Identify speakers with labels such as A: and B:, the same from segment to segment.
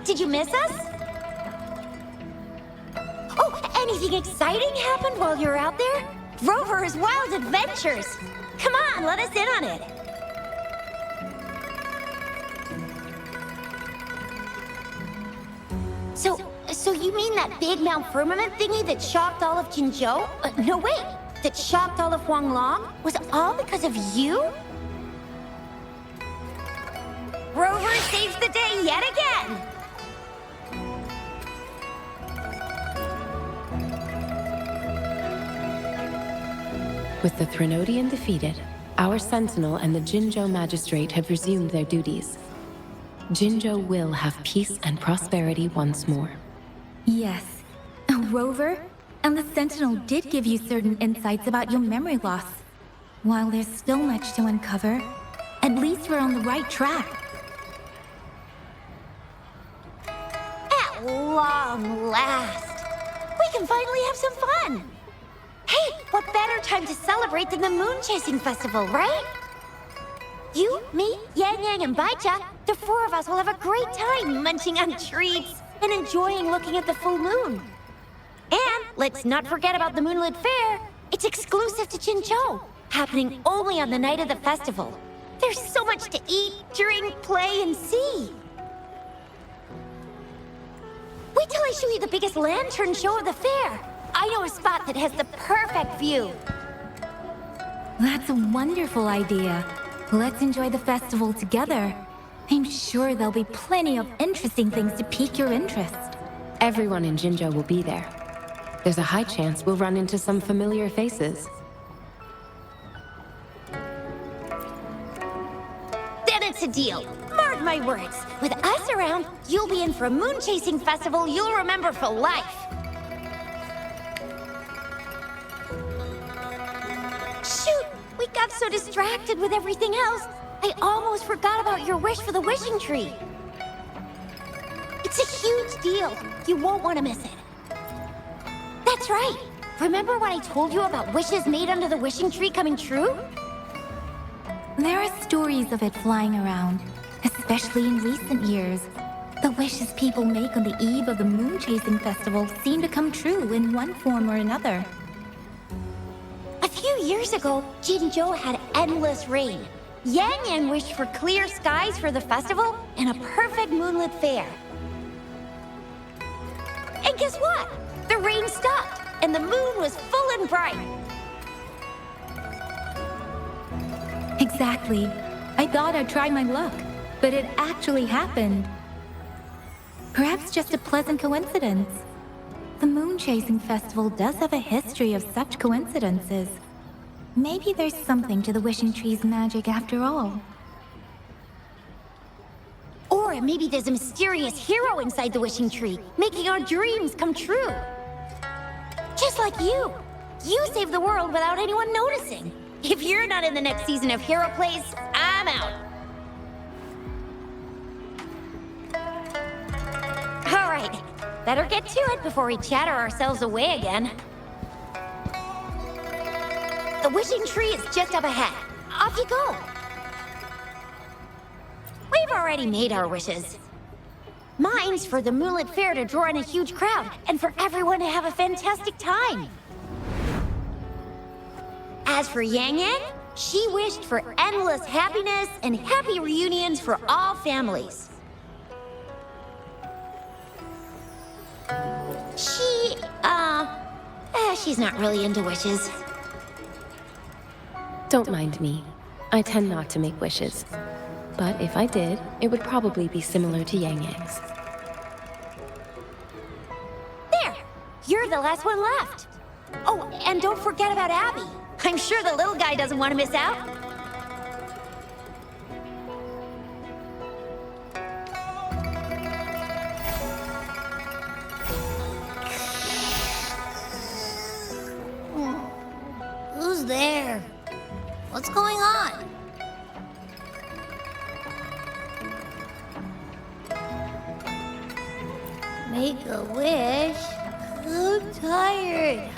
A: Did you miss us? Oh, anything exciting happened while you were out there? Rover's wild adventures! Come on, let us in on it! So you mean that big Mount Firmament thingy that shocked all of Jinzhou? No, wait! That shocked all of Huanglong? Was it all because of you? Rover saves the day yet again!
B: With the Threnodian defeated, our Sentinel and the Jinzhou Magistrate have resumed their duties. Jinzhou will have peace and prosperity once more.
C: Yes. Rover and the Sentinel did give you certain insights about your memory loss. While there's still much to uncover, at least we're on the right track.
A: At long last, we can finally have some fun! Hey, what better time to celebrate than the Moon Chasing Festival, right? You, me, Yang Yang, and Baicha, the four of us will have a great time munching on treats and enjoying looking at the full moon. And let's not forget about the Moonlit Fair. It's exclusive to Jinzhou, happening only on the night of the festival. There's so much to eat, drink, play, and see. Wait till I show you the biggest lantern show of the fair. I know a spot that has the perfect view.
C: That's a wonderful idea. Let's enjoy the festival together. I'm sure there'll be plenty of interesting things to pique your interest.
B: Everyone in Jinzhou will be there. There's a high chance we'll run into some familiar faces.
A: Then it's a deal. Mark my words. With us around, you'll be in for a moon chasing festival you'll remember for life. Shoot! We got so distracted with everything else, I almost forgot about your wish for the wishing tree. It's a huge deal. You won't want to miss it. That's right. Remember what I told you about wishes made under the wishing tree coming true?
C: There are stories of it flying around, especially in recent years. The wishes people make on the eve of the Moon Chasing Festival seem to come true in one form or another.
A: A few years ago, Jinzhou had endless rain. Yang Yang wished for clear skies for the festival and a perfect moonlit fair. And guess what? The rain stopped, and the moon was full and bright.
C: Exactly. I thought I'd try my luck, but it actually happened. Perhaps just a pleasant coincidence. The Moon Chasing Festival does have a history of such coincidences. Maybe there's something to the wishing tree's magic after all.
A: Or maybe there's a mysterious hero inside the wishing tree, making our dreams come true. Just like you. You saved the world without anyone noticing. If you're not in the next season of Hero Plays, I'm out. All right, better get to it before we chatter ourselves away again. The wishing tree is just up ahead. Off you go. We've already made our wishes. Mine's for the Moonlit Fair to draw in a huge crowd and for everyone to have a fantastic time. As for Yang Yang, she wished for endless happiness and happy reunions for all families. She's not really into wishes.
B: Don't mind me. I tend not to make wishes. But if I did, it would probably be similar to Yang Yang's.
A: There! You're the last one left. Oh, and don't forget about Abby. I'm sure the little guy doesn't want to miss out.
D: Who's there? What's going on? Make a wish? I'm tired.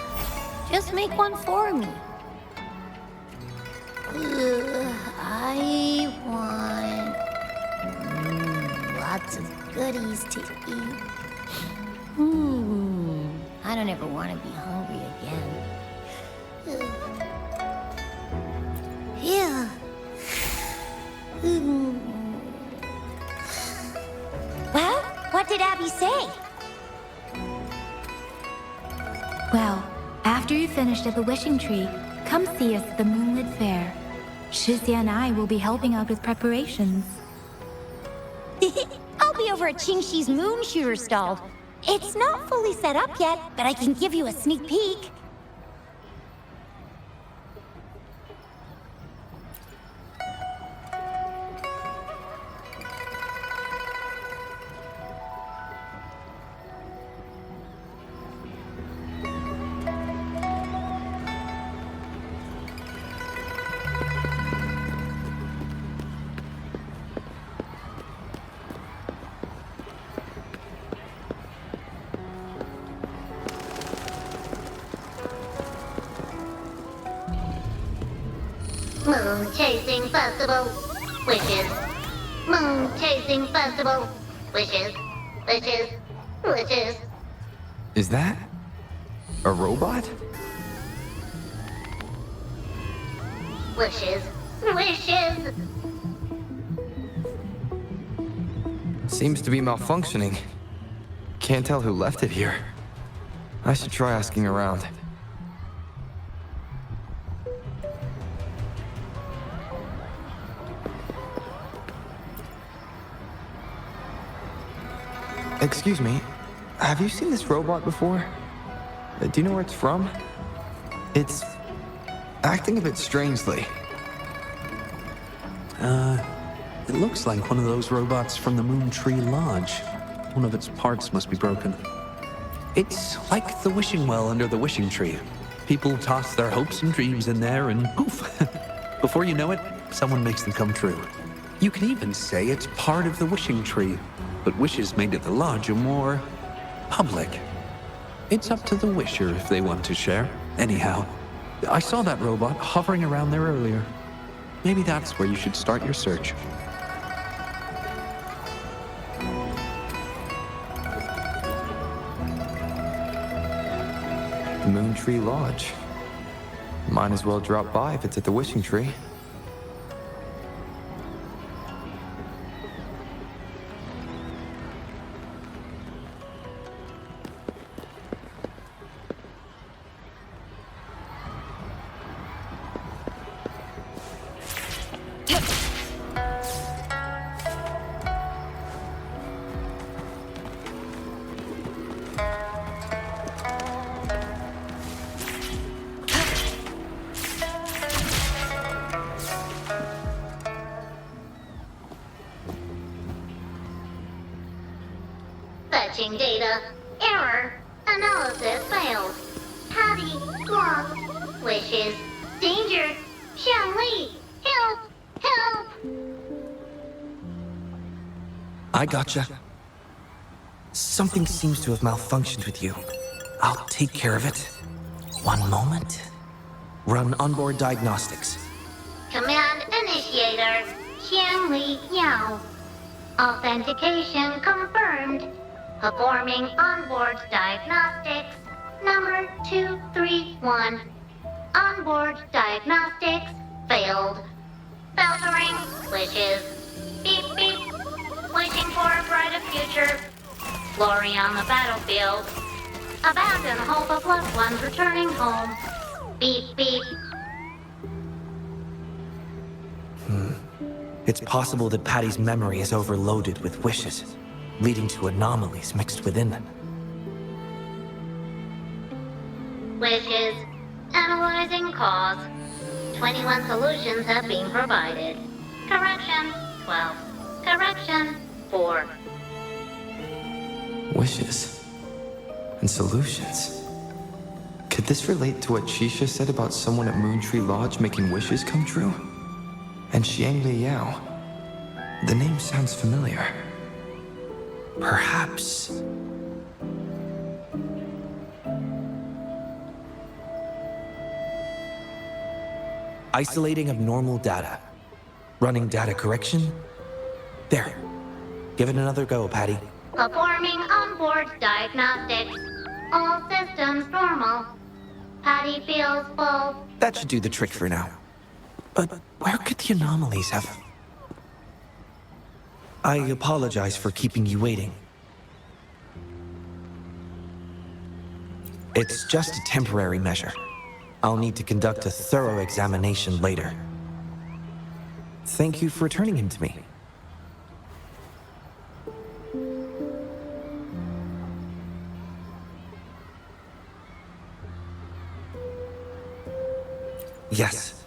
D: Just make one for me. I want lots of goodies to eat. I don't ever want to be hungry again. Yeah.
A: Well, what did Abby say?
C: Well, after you're finished at the wishing tree, come see us at the Moonlit Fair. Shizia and I will be helping out with preparations.
A: I'll be over at Qingxi's moon shooter stall. It's not fully set up yet, but I can give you a sneak peek.
D: Moon Chasing Festival. Wishes. Moon Chasing Festival. Wishes. Wishes. Wishes.
E: Is that a robot?
D: Wishes. Wishes.
E: Seems to be malfunctioning. Can't tell who left it here. I should try asking around. Excuse me, have you seen this robot before? Do you know where it's from? It's acting a bit strangely.
F: It looks like one of those robots from the Moon Tree Lodge. One of its parts must be broken. It's like the wishing well under the wishing tree. People toss their hopes and dreams in there and poof. Before you know it, someone makes them come true. You can even say it's part of the wishing tree, but wishes made at the lodge are more public. It's up to the wisher if they want to share. Anyhow, I saw that robot hovering around there earlier. Maybe that's where you should start your search.
E: The Moon Tree Lodge. Might as well drop by if it's at the wishing tree.
D: Fetching data. Error. Analysis failed. Patty. Lost. Wishes. Danger. Xiangli. Help. Help.
G: I gotcha. Something seems to have malfunctioned with you. I'll take care of it. One moment. Run onboard diagnostics.
D: Command initiator. Xiangli Yao. Authentication confirmed. Performing onboard diagnostics. Number 231. Onboard diagnostics failed. Filtering wishes. Beep beep. Wishing for a brighter future. Glory on the battlefield. Abandon hope of loved ones returning home. Beep beep.
G: It's possible that Patty's memory is overloaded with wishes, leading to anomalies mixed within them.
D: Wishes. Analyzing cause. 21 solutions have been provided. Correction, 12. Correction, 4.
E: Wishes. And solutions. Could this relate to what Shisha said about someone at Moontree Lodge making wishes come true? And Xiang Li Yao. The name sounds familiar.
G: Perhaps. Isolating abnormal data. Running data correction. There. Give it another go, Patty.
D: Performing onboard diagnostics. All systems normal. Patty feels full.
G: That should do the trick for now. But where could the anomalies have... I apologize for keeping you waiting. It's just a temporary measure. I'll need to conduct a thorough examination later. Thank you for returning him to me. Yes,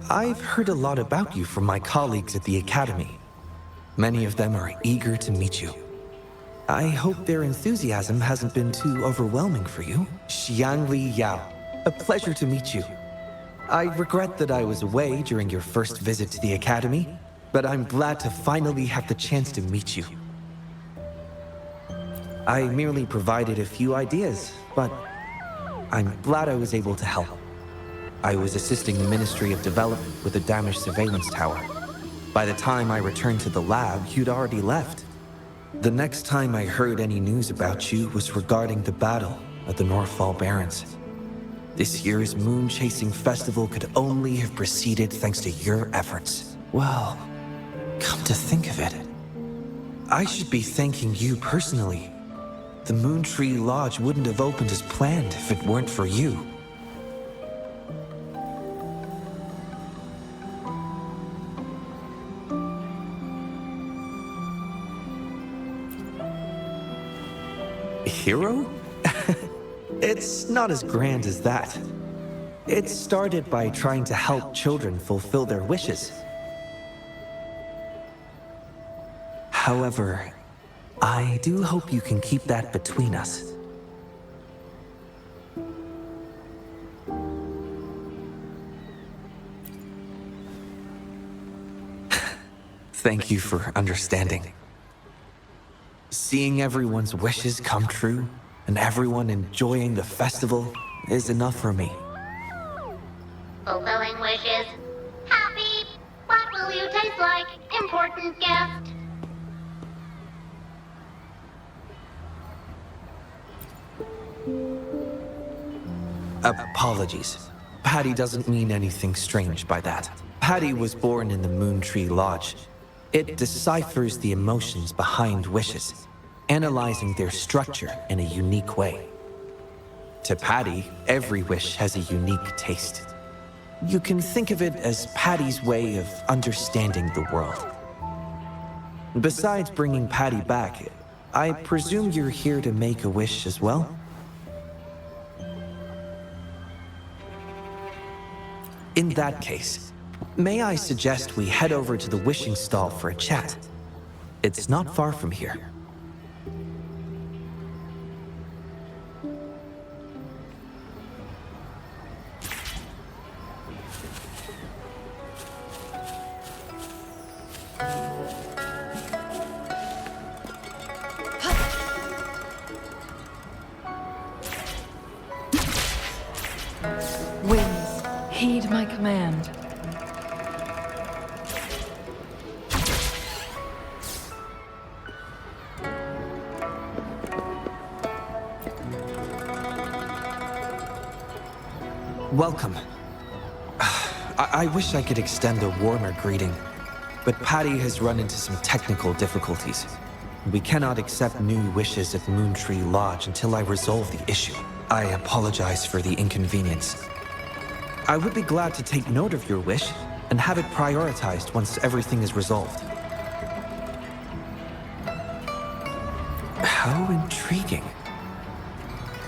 G: I've heard a lot about you from my colleagues at the Academy. Many of them are eager to meet you. I hope their enthusiasm hasn't been too overwhelming for you. Xiang Li Yao, a pleasure to meet you. I regret that I was away during your first visit to the Academy, but I'm glad to finally have the chance to meet you. I merely provided a few ideas, but I'm glad I was able to help. I was assisting the Ministry of Development with a damaged surveillance tower. By the time I returned to the lab, you'd already left. The next time I heard any news about you was regarding the battle at the Northfall Barrens. This year's moon-chasing festival could only have proceeded thanks to your efforts. Well, come to think of it, I should be thanking you personally. The Moontree Lodge wouldn't have opened as planned if it weren't for you. Hero? It's not as grand as that. It started by trying to help children fulfill their wishes. However, I do hope you can keep that between us. Thank you for understanding. Seeing everyone's wishes come true and everyone enjoying the festival is enough for me.
D: Fulfilling wishes. Happy. What will you taste like, important guest?
G: Apologies. Patty doesn't mean anything strange by that. Patty was born in the Moontree Lodge. It deciphers the emotions behind wishes, analyzing their structure in a unique way. To Patty, every wish has a unique taste. You can think of it as Patty's way of understanding the world. Besides bringing Patty back, I presume you're here to make a wish as well? In that case, may I suggest we head over to the wishing stall for a chat? It's not far from here.
H: Winds, heed my command.
G: Welcome. I wish I could extend a warmer greeting, but Patty has run into some technical difficulties. We cannot accept new wishes at Moontree Lodge until I resolve the issue. I apologize for the inconvenience. I would be glad to take note of your wish and have it prioritized once everything is resolved. How intriguing.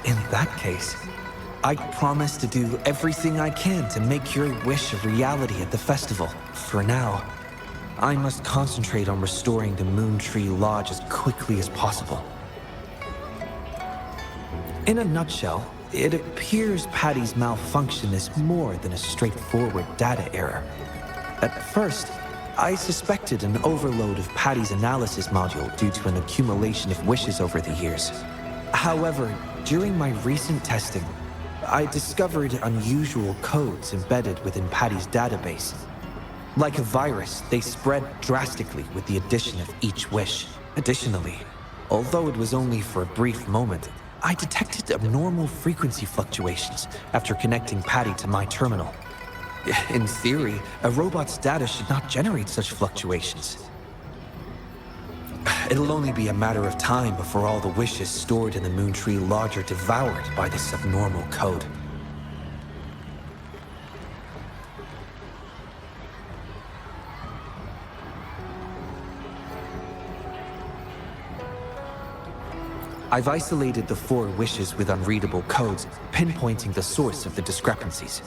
G: In that case, I promise to do everything I can to make your wish a reality at the festival. For now, I must concentrate on restoring the Moontree Lodge as quickly as possible. In a nutshell, it appears Patty's malfunction is more than a straightforward data error. At first, I suspected an overload of Patty's analysis module due to an accumulation of wishes over the years. However, during my recent testing, I discovered unusual codes embedded within Patty's database. Like a virus, they spread drastically with the addition of each wish. Additionally, although it was only for a brief moment, I detected abnormal frequency fluctuations after connecting Patty to my terminal. In theory, a robot's data should not generate such fluctuations. It'll only be a matter of time before all the wishes stored in the Moontree Lodge are devoured by this abnormal code. I've isolated the 4 wishes with unreadable codes, pinpointing the source of the discrepancies.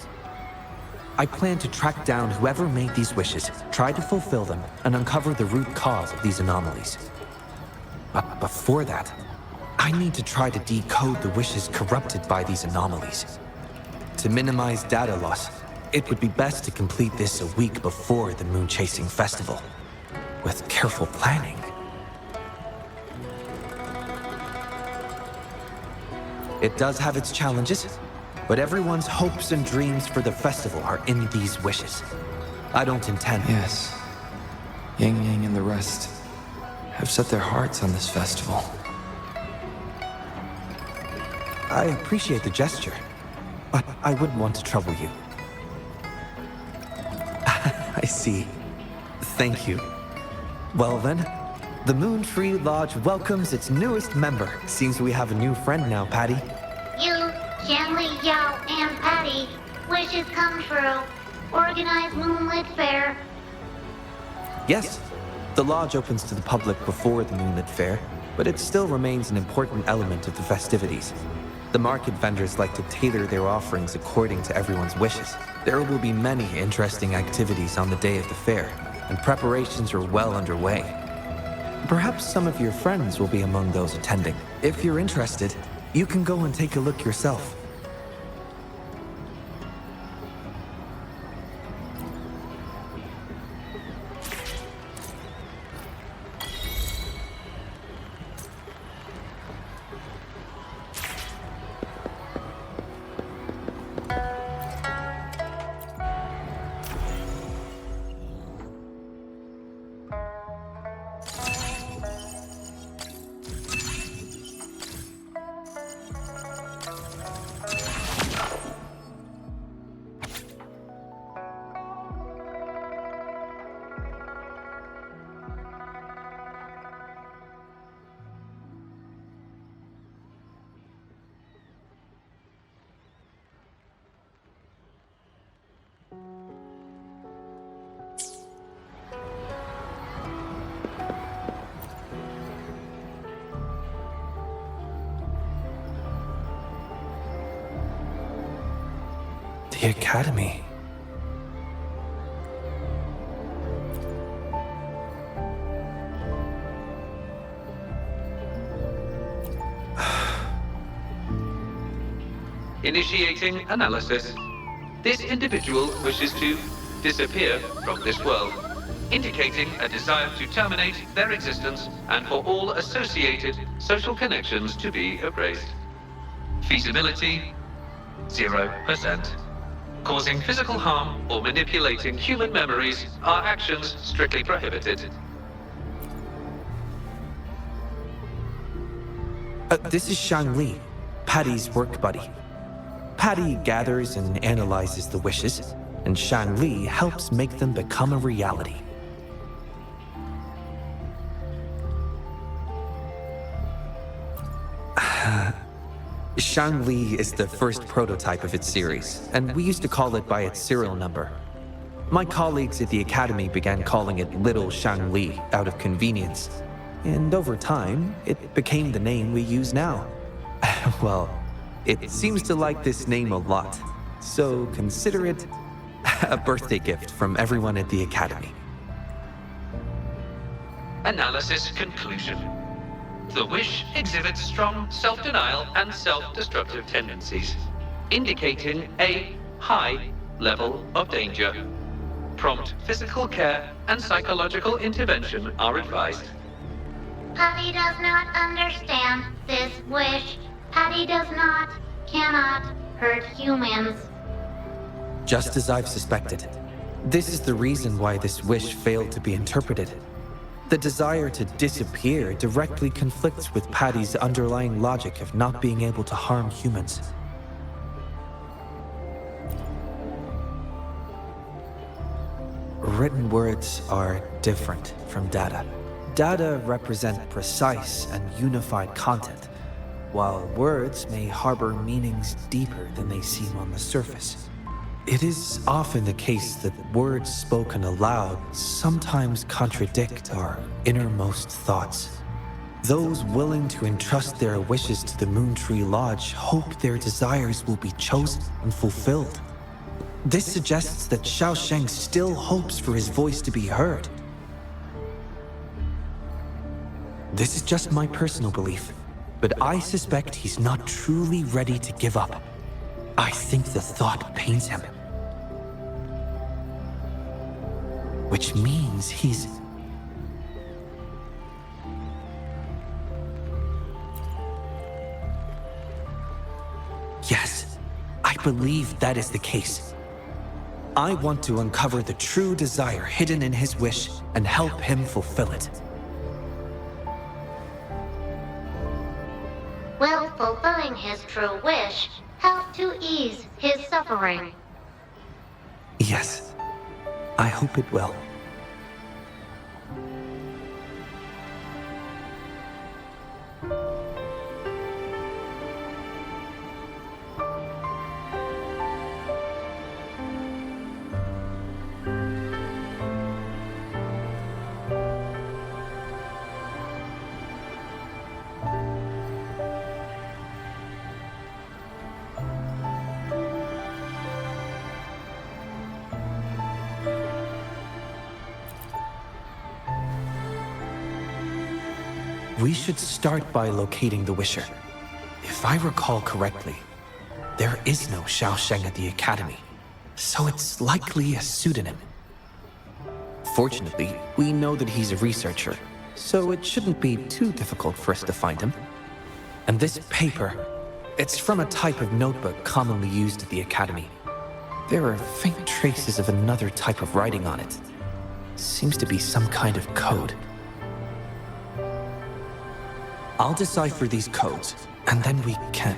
G: I plan to track down whoever made these wishes, try to fulfill them, and uncover the root cause of these anomalies. But before that, I need to try to decode the wishes corrupted by these anomalies. To minimize data loss, it would be best to complete this a week before the Moon Chasing Festival. With careful planning. It does have its challenges, but everyone's hopes and dreams for the festival are in these wishes. I don't intend...
E: Yes. Yang Yang and the rest have set their hearts on this festival.
G: I appreciate the gesture, but I wouldn't want to trouble you. I see. Thank you. Well then, the Moontree Lodge welcomes its newest member. Seems we have a new friend now, Patty.
D: You, Shanley, Yao, and Patty, wishes come true. Organize Moonlit Fair.
G: Yes, the lodge opens to the public before the Moonlit Fair, but it still remains an important element of the festivities. The market vendors like to tailor their offerings according to everyone's wishes. There will be many interesting activities on the day of the fair, and preparations are well underway. Perhaps some of your friends will be among those attending. If you're interested, you can go and take a look yourself. The Academy.
I: Initiating analysis. This individual wishes to disappear from this world, indicating a desire to terminate their existence and for all associated social connections to be erased. Feasibility, 0%. Causing physical harm or manipulating human memories are actions strictly prohibited.
G: This is Shang Li, Patty's work buddy. Patty gathers and analyzes the wishes, and Shangli helps make them become a reality. Shangli is the first prototype of its series, and we used to call it by its serial number. My colleagues at the Academy began calling it Little Shangli out of convenience, and over time, it became the name we use now. Well, it seems to like this name a lot, so consider it a birthday gift from everyone at the Academy.
I: Analysis conclusion. The wish exhibits strong self-denial and self-destructive tendencies, indicating a high level of danger. Prompt physical care and psychological intervention are advised.
D: Patty does not understand this wish. Patty cannot hurt humans.
G: Just as I've suspected. This is the reason why this wish failed to be interpreted. The desire to disappear directly conflicts with Patty's underlying logic of not being able to harm humans. Written words are different from data. Data represent precise and unified content, while words may harbor meanings deeper than they seem on the surface. It is often the case that words spoken aloud sometimes contradict our innermost thoughts. Those willing to entrust their wishes to the Moontree Lodge hope their desires will be chosen and fulfilled. This suggests that Xiaosheng still hopes for his voice to be heard. This is just my personal belief, but I suspect he's not truly ready to give up. I think the thought pains him. Which means he's... Yes, I believe that is the case. I want to uncover the true desire hidden in his wish and help him fulfill it.
D: Will fulfilling his true wish help to ease his suffering?
G: Yes, I hope it will. We should start by locating the Wisher. If I recall correctly, there is no Xiaosheng at the Academy, so it's likely a pseudonym. Fortunately, we know that he's a researcher, so it shouldn't be too difficult for us to find him. And this paper, it's from a type of notebook commonly used at the Academy. There are faint traces of another type of writing on it. Seems to be some kind of code. I'll decipher these codes, and then we can...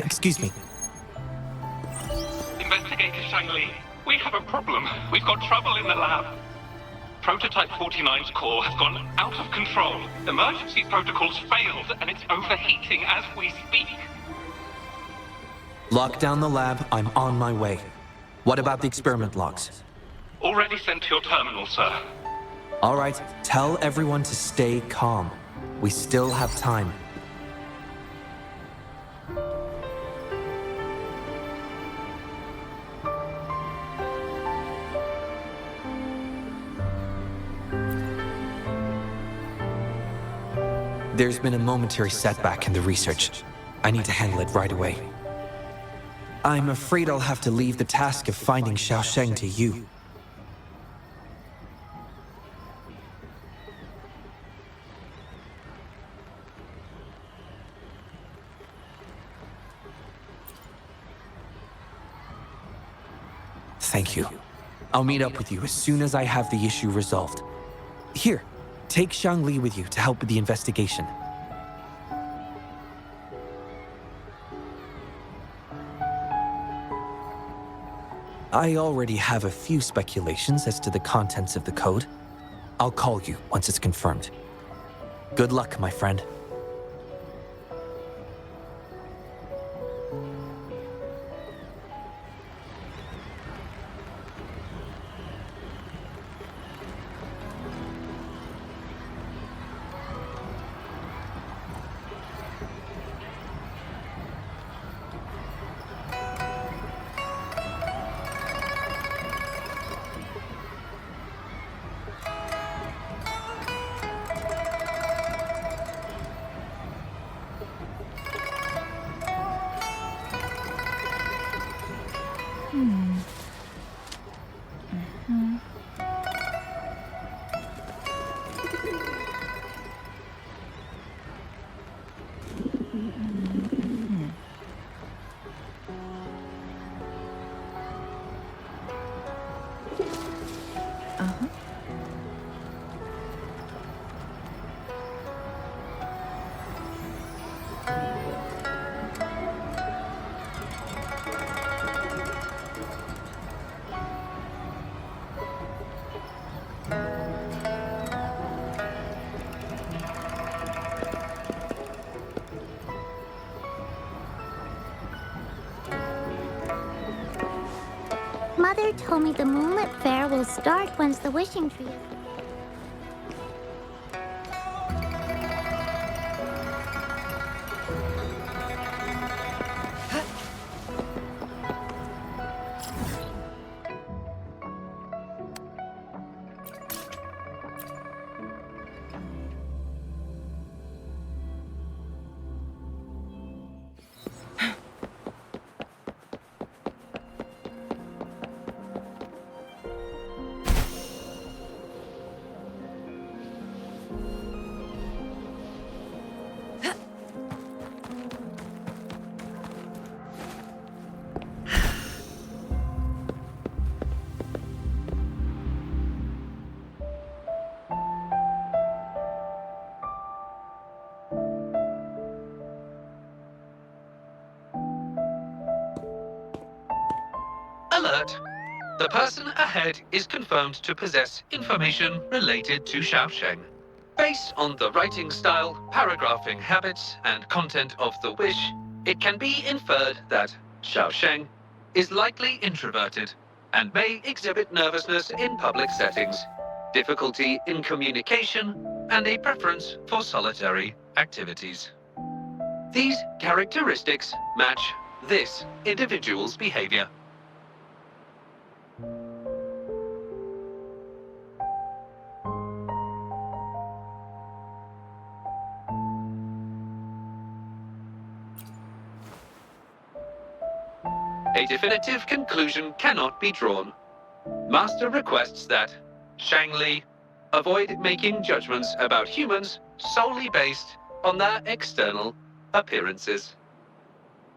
G: excuse me.
J: Investigator Shangli, we have a problem. We've got trouble in the lab. Prototype 49's core has gone out of control. Emergency protocols failed, and it's overheating as we speak.
G: Lock down the lab. I'm on my way. What about the experiment logs?
J: Already sent to your terminal, sir.
G: All right, tell everyone to stay calm. We still have time. There's been a momentary setback in the research. I need to handle it right away. I'm afraid I'll have to leave the task of finding Xiaosheng to you. Thank you. I'll meet up with you as soon as I have the issue resolved. Here, take Shangli with you to help with the investigation. I already have a few speculations as to the contents of the code. I'll call you once it's confirmed. Good luck, my friend.
D: Mother told me the Moonlit Fair will start once the wishing tree is...
I: Alert! The person ahead is confirmed to possess information related to Xiaosheng. Based on the writing style, paragraphing habits, and content of the wish, it can be inferred that Xiaosheng is likely introverted and may exhibit nervousness in public settings, difficulty in communication, and a preference for solitary activities. These characteristics match this individual's behavior. A definitive conclusion cannot be drawn. Master requests that Shangli avoid making judgments about humans solely based on their external appearances.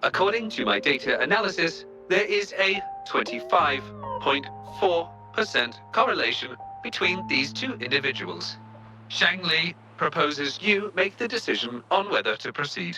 I: According to my data analysis, there is a 25.4% correlation between these two individuals. Shangli proposes you make the decision on whether to proceed.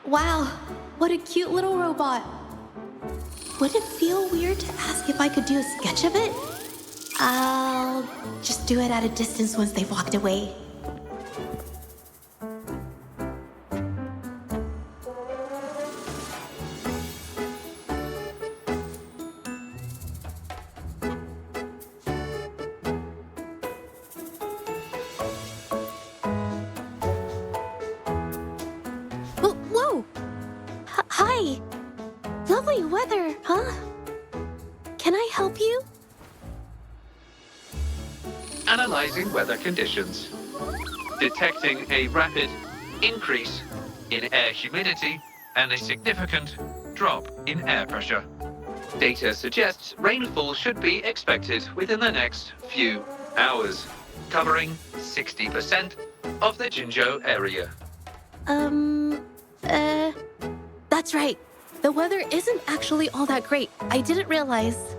K: Wow, what a cute little robot. Would it feel weird to ask if I could do a sketch of it? I'll just do it at a distance once they've walked away. Hi! Lovely weather, huh? Can I help you?
I: Analyzing weather conditions. Detecting a rapid increase in air humidity, and a significant drop in air pressure. Data suggests rainfall should be expected within the next few hours, covering 60% of the Jinzhou area.
K: That's right. The weather isn't actually all that great. I didn't realize.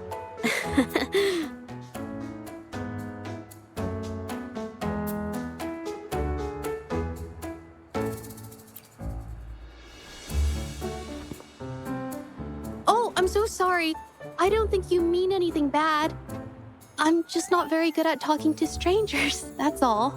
K: Oh, I'm so sorry. I don't think you mean anything bad. I'm just not very good at talking to strangers, that's all.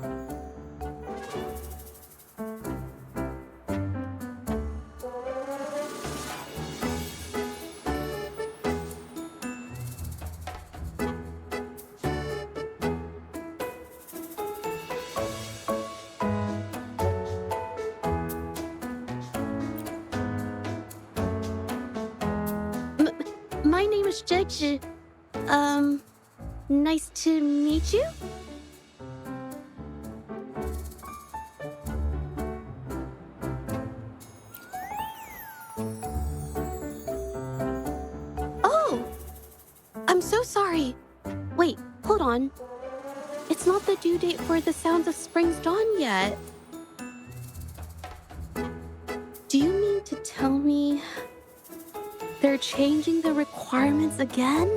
K: My name is Judge. Nice to meet you? Oh! I'm so sorry. Wait, hold on. It's not the due date for the Sounds of Spring's Dawn yet. Do you mean to tell me they're changing the requirements again?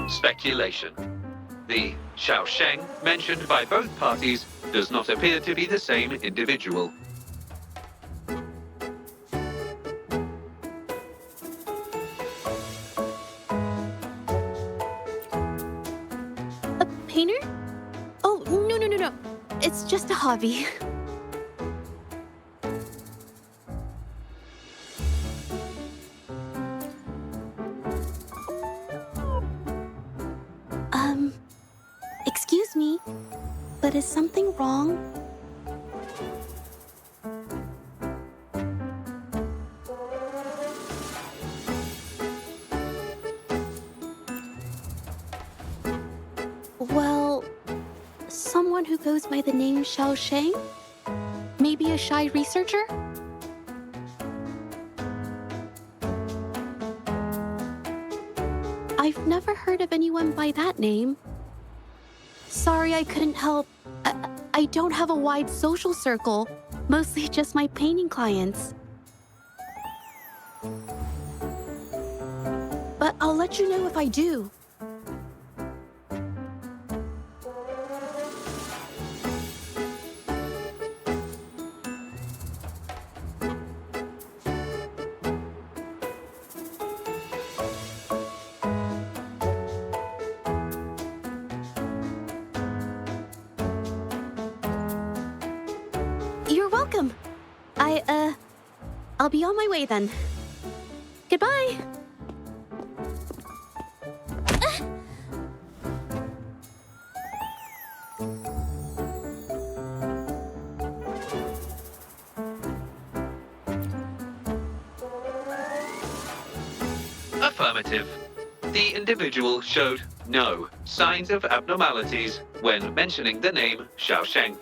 I: Speculation. The Xiaosheng mentioned by both parties does not appear to be the same individual.
K: A painter? Oh, no. It's just a hobby. Excuse me, but is something wrong? Well, someone who goes by the name Xiaosheng? Maybe a shy researcher? I've never heard of anyone by that name. Sorry I couldn't help. I don't have a wide social circle, mostly just my painting clients. But I'll let you know if I do. You're welcome. I'll be on my way then. Goodbye.
I: Affirmative. The individual showed no signs of abnormalities when mentioning the name Xiaosheng.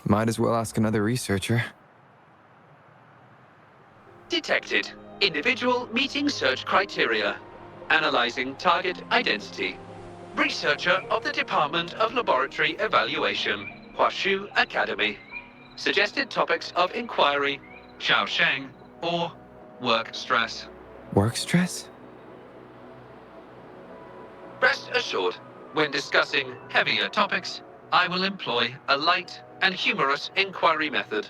E: Might as well ask another researcher.
I: Detected. Individual meeting search criteria. Analyzing target identity. Researcher of the Department of Laboratory Evaluation, Huashu Academy. Suggested topics of inquiry, Xiaosheng or work stress.
E: Work stress?
I: Rest assured, when discussing heavier topics, I will employ a light and humorous inquiry method.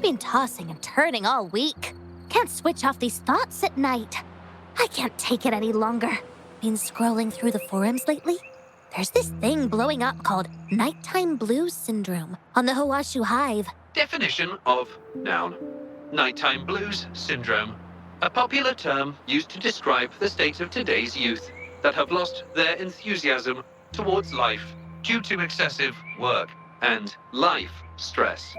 A: Been tossing and turning all week. Can't switch off these thoughts at night. I can't take it any longer. Been scrolling through the forums lately. There's this thing blowing up called nighttime blues syndrome on the Hawashu Hive.
I: Definition of noun. Nighttime blues syndrome. A popular term used to describe the state of today's youth that have lost their enthusiasm towards life due to excessive work and life stress.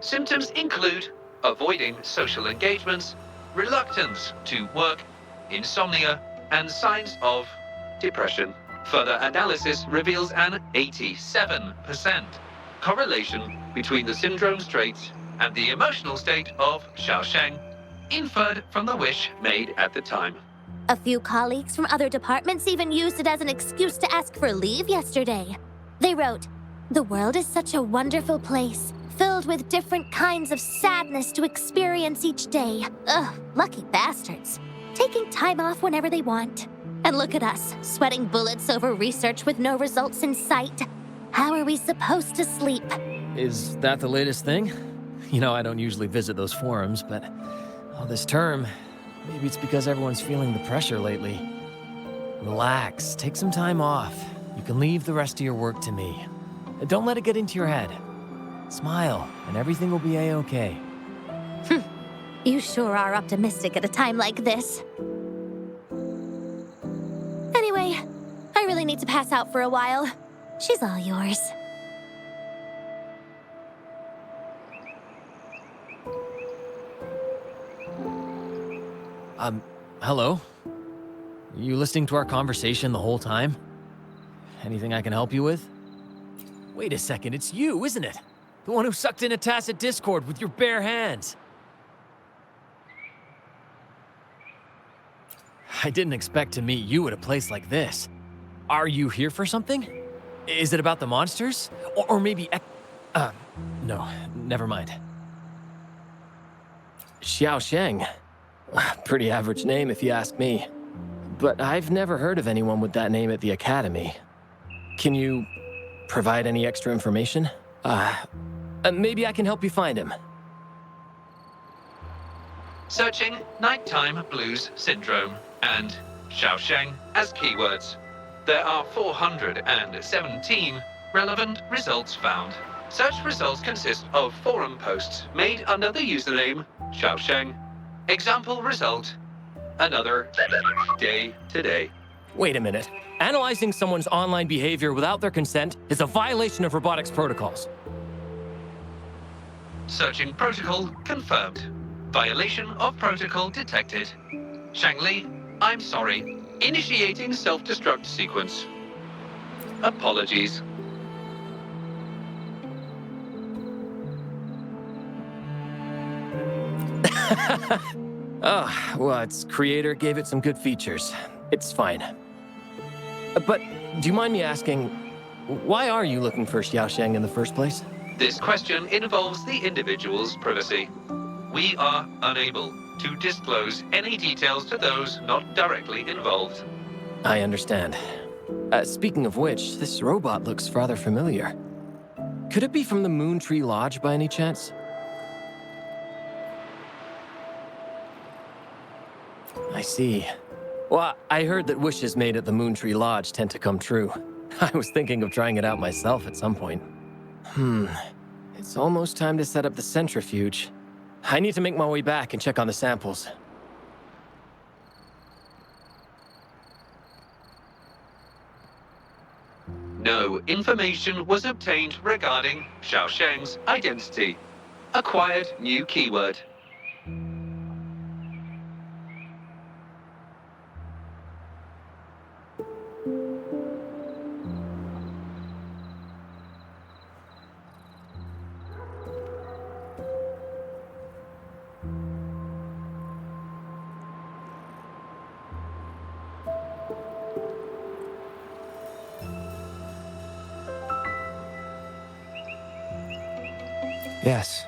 I: Symptoms include avoiding social engagements, reluctance to work, insomnia, and signs of depression. Further analysis reveals an 87% correlation between the syndrome's traits and the emotional state of Xiaosheng, inferred from the wish made at the time.
A: A few colleagues from other departments even used it as an excuse to ask for leave yesterday. They wrote, "The world is such a wonderful place, filled with different kinds of sadness to experience each day. Ugh, lucky bastards. Taking time off whenever they want. And look at us, sweating bullets over research with no results in sight. How are we supposed to sleep?"
L: Is that the latest thing? You know, I don't usually visit those forums, but this term, maybe it's because everyone's feeling the pressure lately. Relax, take some time off. You can leave the rest of your work to me. Don't let it get into your head. Smile, and everything will be a-okay.
A: You sure are optimistic at a time like this. Anyway, I really need to pass out for a while. She's all yours.
L: Hello? You listening to our conversation the whole time? Anything I can help you with? Wait a second, it's you, isn't it? The one who sucked in a tacit discord with your bare hands. I didn't expect to meet you at a place like this. Are you here for something? Is it about the monsters? Or maybe no, never mind. Xiaosheng. Pretty average name if you ask me. But I've never heard of anyone with that name at the Academy. Can you provide any extra information? Maybe I can help you find him.
I: Searching nighttime blues syndrome and Xiaosheng as keywords. There are 417 relevant results found. Such results consist of forum posts made under the username Xiaosheng. Example result, another day today.
L: Wait a minute. Analyzing someone's online behavior without their consent is a violation of robotics protocols.
I: Searching protocol confirmed. Violation of protocol detected. Shangli, I'm sorry. Initiating self-destruct sequence. Apologies.
L: Well, its creator gave it some good features. It's fine. But do you mind me asking, why are you looking for Xiaosheng in the first place?
I: This question involves the individual's privacy. We are unable to disclose any details to those not directly involved.
L: I understand. Speaking of which, this robot looks rather familiar. Could it be from the Moon Tree Lodge by any chance? I see. Well, I heard that wishes made at the Moon Tree Lodge tend to come true. I was thinking of trying it out myself at some point. It's almost time to set up the centrifuge. I need to make my way back and check on the samples.
I: No information was obtained regarding Xiaosheng's identity. Acquired new keyword.
E: Yes.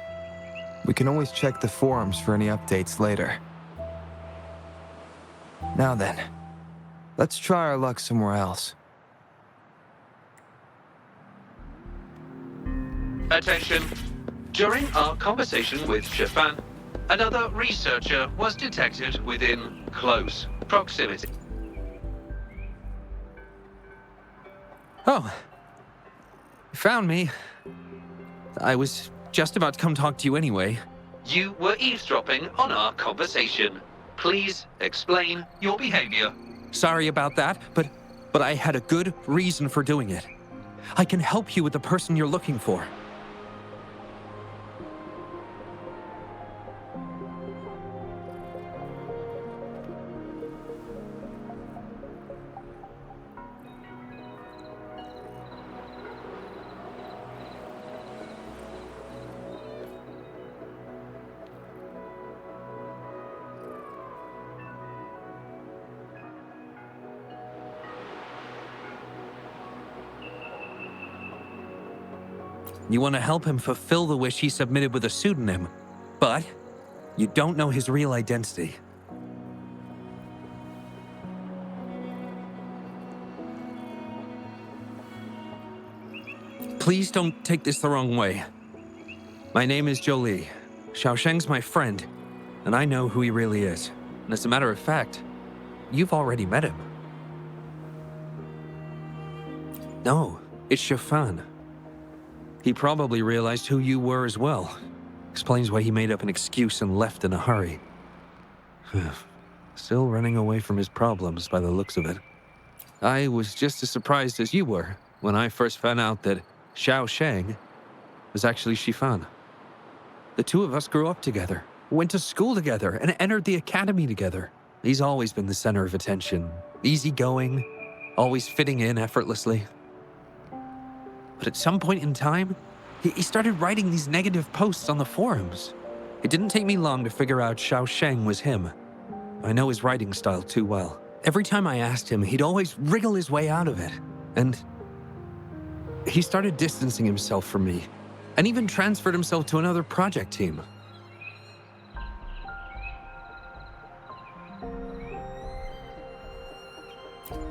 E: We can always check the forums for any updates later. Now then, let's try our luck somewhere else.
I: Attention. During our conversation with Shifan, another researcher was detected within close proximity.
F: Oh. You found me. I was just about to come talk to you anyway.
I: You were eavesdropping on our conversation. Please explain your behavior.
F: Sorry about that, but I had a good reason for doing it. I can help you with the person you're looking for. You want to help him fulfill the wish he submitted with a pseudonym, but you don't know his real identity. Please don't take this the wrong way. My name is Jolie. Xiaosheng's my friend, and I know who he really is. And as a matter of fact, you've already met him. No, it's Shifan. He probably realized who you were as well. Explains why he made up an excuse and left in a hurry. Still running away from his problems by the looks of it. I was just as surprised as you were when I first found out that Xiaosheng was actually Shifan. The two of us grew up together, went to school together, and entered the academy together. He's always been the center of attention. Easygoing, always fitting in effortlessly. But at some point in time, he started writing these negative posts on the forums. It didn't take me long to figure out Xiaosheng was him. I know his writing style too well. Every time I asked him, he'd always wriggle his way out of it. And he started distancing himself from me, and even transferred himself to another project team.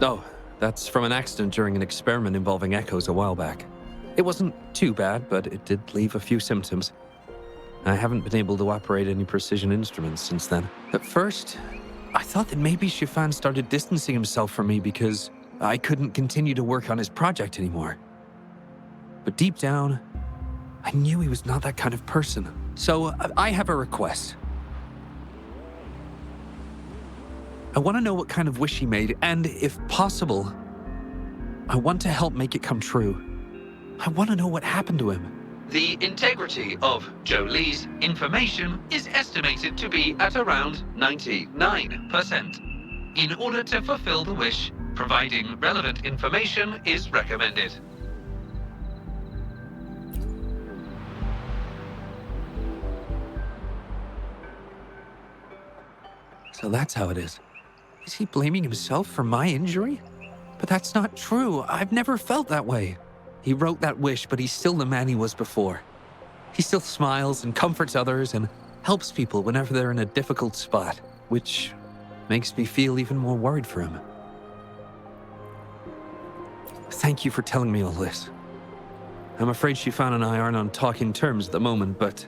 F: Oh, that's from an accident during an experiment involving echoes a while back. It wasn't too bad, but it did leave a few symptoms. I haven't been able to operate any precision instruments since then. At first, I thought that maybe Shifan started distancing himself from me because I couldn't continue to work on his project anymore. But deep down, I knew he was not that kind of person. So I have a request. I want to know what kind of wish he made, and if possible, I want to help make it come true. I want to know what happened to him.
I: The integrity of Jolie's information is estimated to be at around 99%. In order to fulfill the wish, providing relevant information is recommended.
F: So that's how it is. Is he blaming himself for my injury? But that's not true. I've never felt that way. He wrote that wish, but he's still the man he was before. He still smiles and comforts others and helps people whenever they're in a difficult spot, which makes me feel even more worried for him. Thank you for telling me all this. I'm afraid Shifan and I aren't on talking terms at the moment, but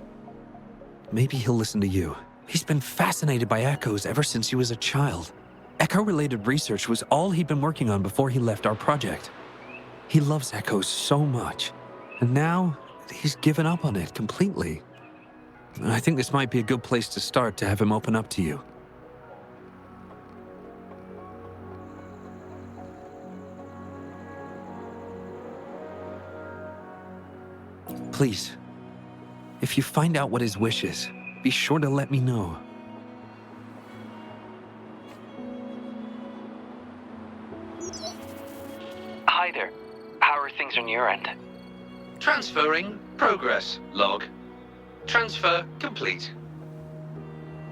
F: maybe he'll listen to you. He's been fascinated by echoes ever since he was a child. Echo-related research was all he'd been working on before he left our project. He loves echoes so much, and now he's given up on it completely. I think this might be a good place to start to have him open up to you. Please, if you find out what his wish is, be sure to let me know.
M: Hi there. How are things on your end?
I: Transferring progress log. Transfer complete.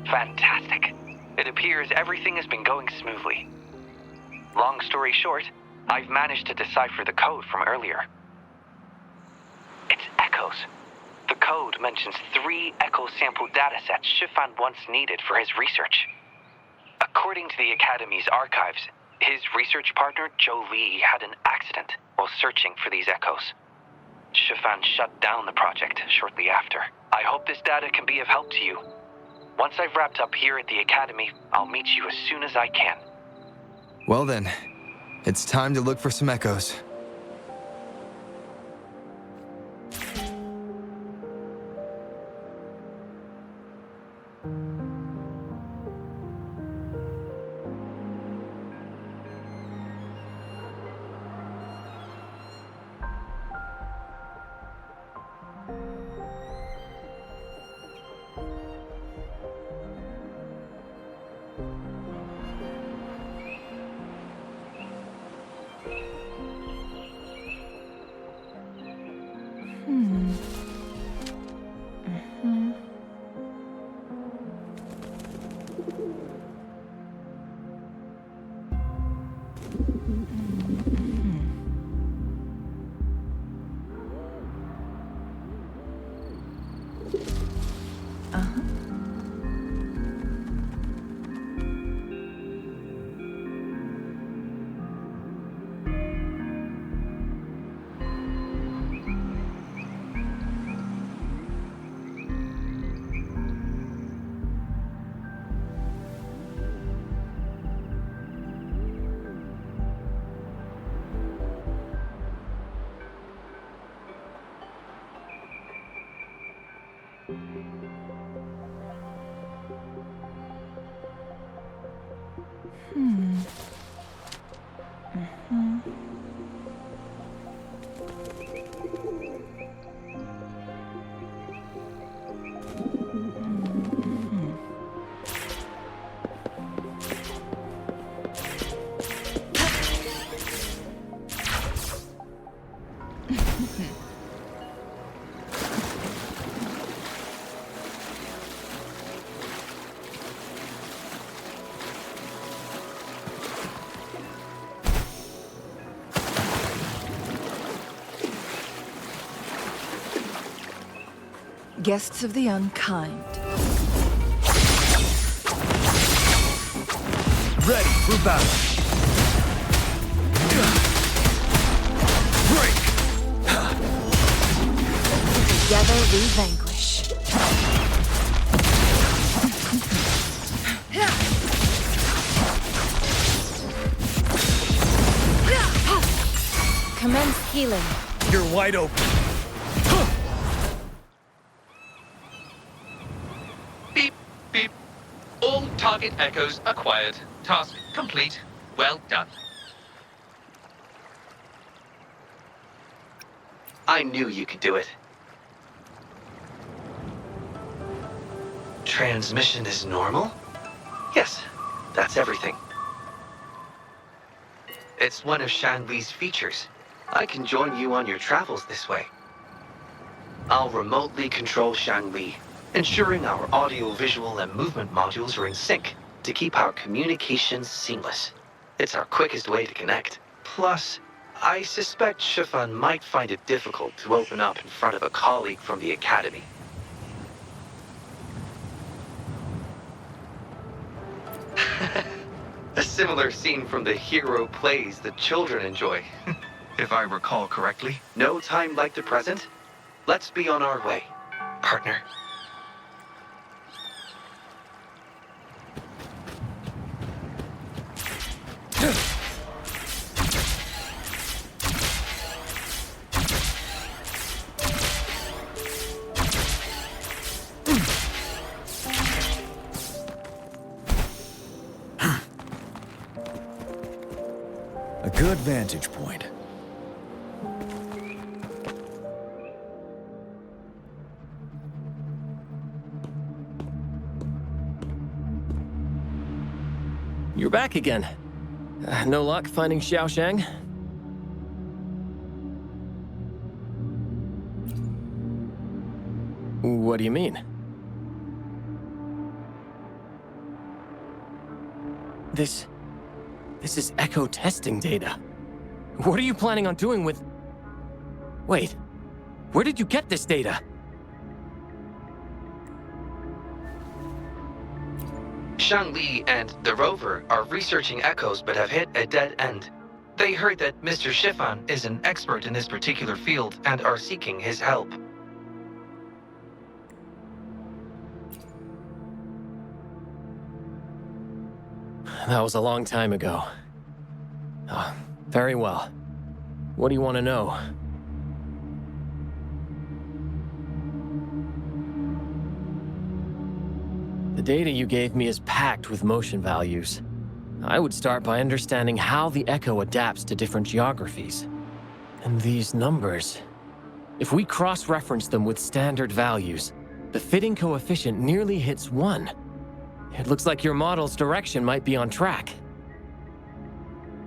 M: Fantastic. It appears everything has been going smoothly. Long story short, I've managed to decipher the code from earlier. It's echoes. The code mentions 3 echo sample datasets Shifan once needed for his research. According to the Academy's archives, his research partner, Jolie, had an accident while searching for these echoes. Shifan shut down the project shortly after. I hope this data can be of help to you. Once I've wrapped up here at the Academy, I'll meet you as soon as I can.
E: Well then, it's time to look for some echoes.
H: Guests of the unkind.
N: Ready for battle. Break!
H: Together we vanquish.
B: Commence healing.
N: You're wide open.
I: Beep, beep. All target echoes acquired. Task complete. Well done.
M: I knew you could do it. Transmission is normal? Yes, that's everything. It's one of Shanli's features. I can join you on your travels this way. I'll remotely control Shanli, ensuring our audio, visual, and movement modules are in sync to keep our communications seamless. It's our quickest way to connect. Plus, I suspect Shifan might find it difficult to open up in front of a colleague from the Academy. A similar scene from the hero plays the children enjoy, if I recall correctly. No time like the present. Let's be on our way, partner.
N: A good vantage point.
L: You're back again. No luck finding Xiaoshang? What do you mean? This is echo testing data. What are you planning on doing with... Wait, where did you get this data?
M: Shangli and the rover are researching echoes but have hit a dead end. They heard that Mr. Shifan is an expert in this particular field and are seeking his help.
L: That was a long time ago. Oh, very well. What do you want to know? The data you gave me is packed with motion values. I would start by understanding how the echo adapts to different geographies. And these numbers, if we cross-reference them with standard values, the fitting coefficient nearly hits 1. It looks like your model's direction might be on track.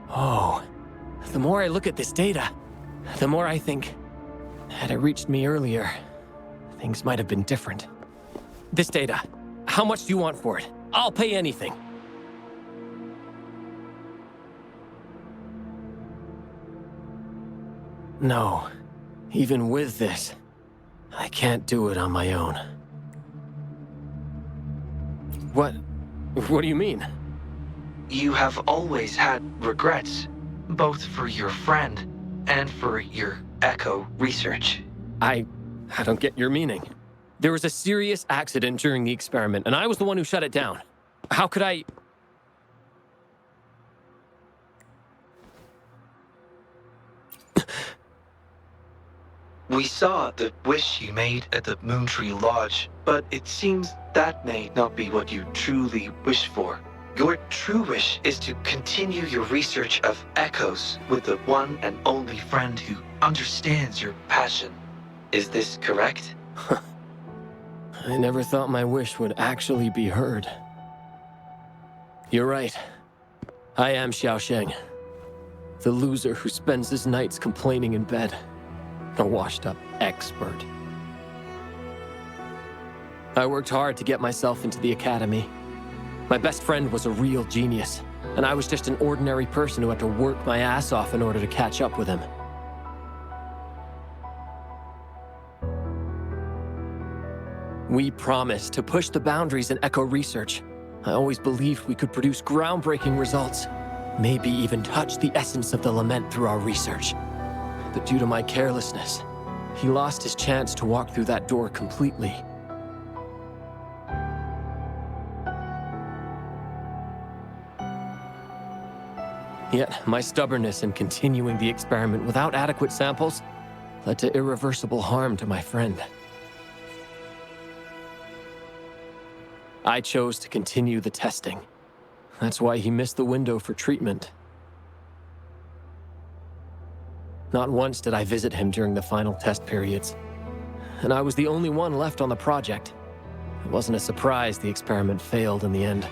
L: Oh, the more I look at this data, the more I think, had it reached me earlier, things might have been different. This data, how much do you want for it? I'll pay anything. No, even with this, I can't do it on my own. What do you mean?
M: You have always had regrets, both for your friend and for your echo research.
L: I don't get your meaning. There was a serious accident during the experiment, and I was the one who shut it down. How could I...
M: We saw the wish you made at the Moontree Lodge, but it seems that may not be what you truly wish for. Your true wish is to continue your research of echoes with the one and only friend who understands your passion. Is this correct?
L: I never thought my wish would actually be heard. You're right. I am Xiaosheng, the loser who spends his nights complaining in bed. A washed-up expert. I worked hard to get myself into the academy. My best friend was a real genius, and I was just an ordinary person who had to work my ass off in order to catch up with him. We promised to push the boundaries in echo research. I always believed we could produce groundbreaking results, maybe even touch the essence of the lament through our research. But due to my carelessness, he lost his chance to walk through that door completely. Yet, my stubbornness in continuing the experiment without adequate samples led to irreversible harm to my friend. I chose to continue the testing. That's why he missed the window for treatment. Not once did I visit him during the final test periods, and I was the only one left on the project. It wasn't a surprise the experiment failed in the end.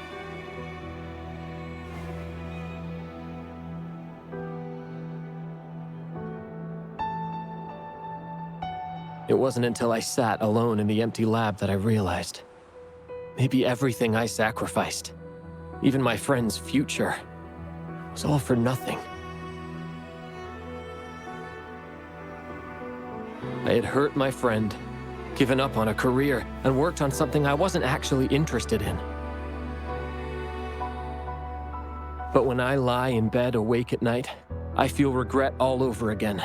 L: It wasn't until I sat alone in the empty lab that I realized maybe everything I sacrificed, even my friend's future, was all for nothing. I had hurt my friend, given up on a career, and worked on something I wasn't actually interested in. But when I lie in bed awake at night, I feel regret all over again.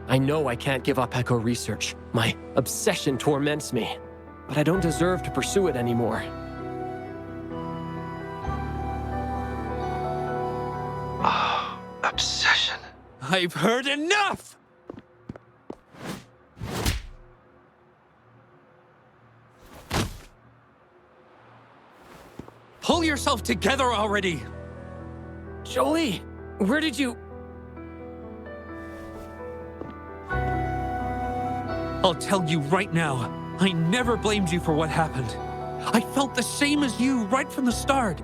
L: I know I can't give up echo research. My obsession torments me, but I don't deserve to pursue it anymore.
M: Oh, obsession.
F: I've heard enough! Pull yourself together already!
L: Jolie, where did you...
F: I'll tell you right now, I never blamed you for what happened. I felt the same as you right from the start.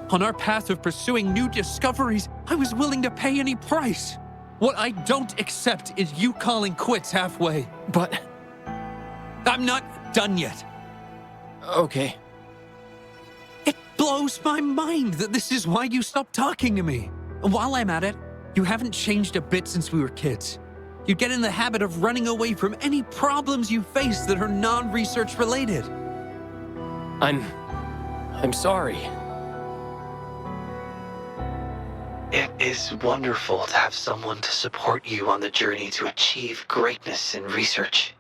F: On our path of pursuing new discoveries, I was willing to pay any price. What I don't accept is you calling quits halfway.
L: But...
F: I'm not done yet.
L: Okay.
F: It blows my mind that this is why you stopped talking to me. And while I'm at it, you haven't changed a bit since we were kids. You get in the habit of running away from any problems you face that are non-research related.
L: I'm sorry.
M: It is wonderful to have someone to support you on the journey to achieve greatness in research.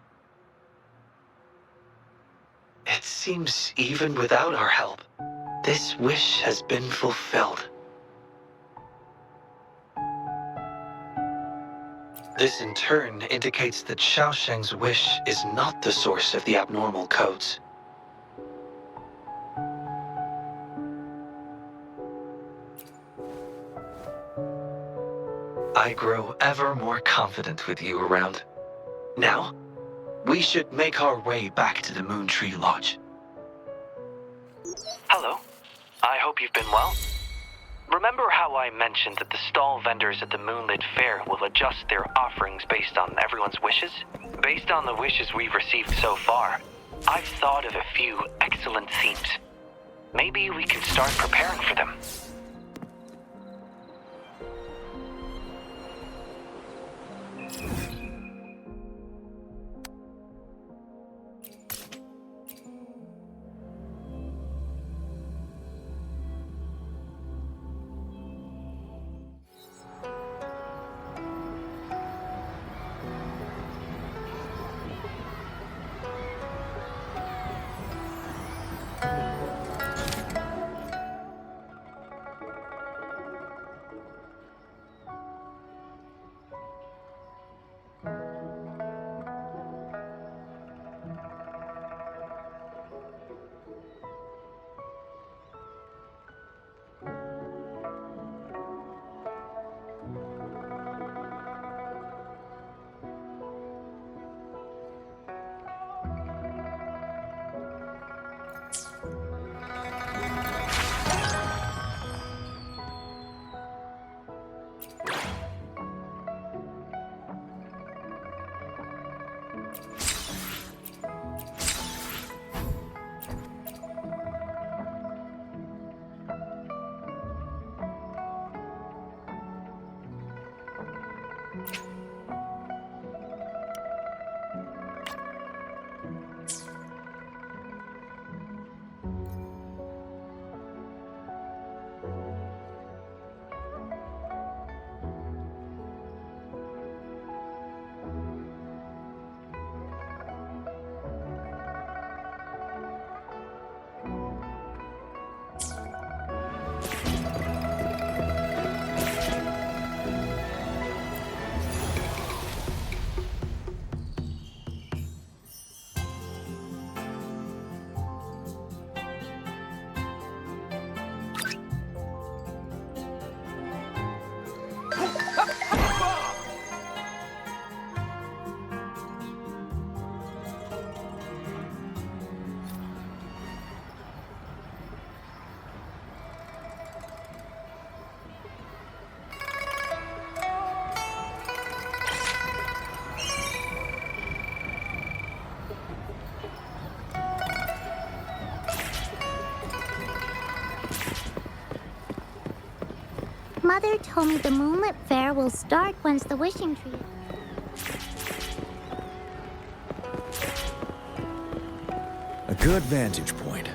M: It seems even without our help,
E: This wish has been fulfilled. This in turn indicates that Xiaosheng's wish is not the source of the abnormal codes. I grow ever more confident with you around. Now, we should make our way back to the Moon Tree Lodge.
M: Hello. I hope you've been well. Remember how I mentioned that the stall vendors at the Moonlit Fair will adjust their offerings based on everyone's wishes? Based on the wishes we've received so far, I've thought of a few excellent themes. Maybe we can start preparing for them.
D: Mother told me the Moonlit Fair will start once the wishing tree...
N: A good vantage point.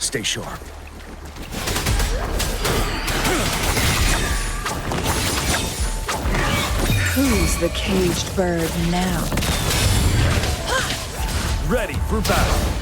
N: Stay sharp.
H: Who's the caged bird now?
N: Ready for battle.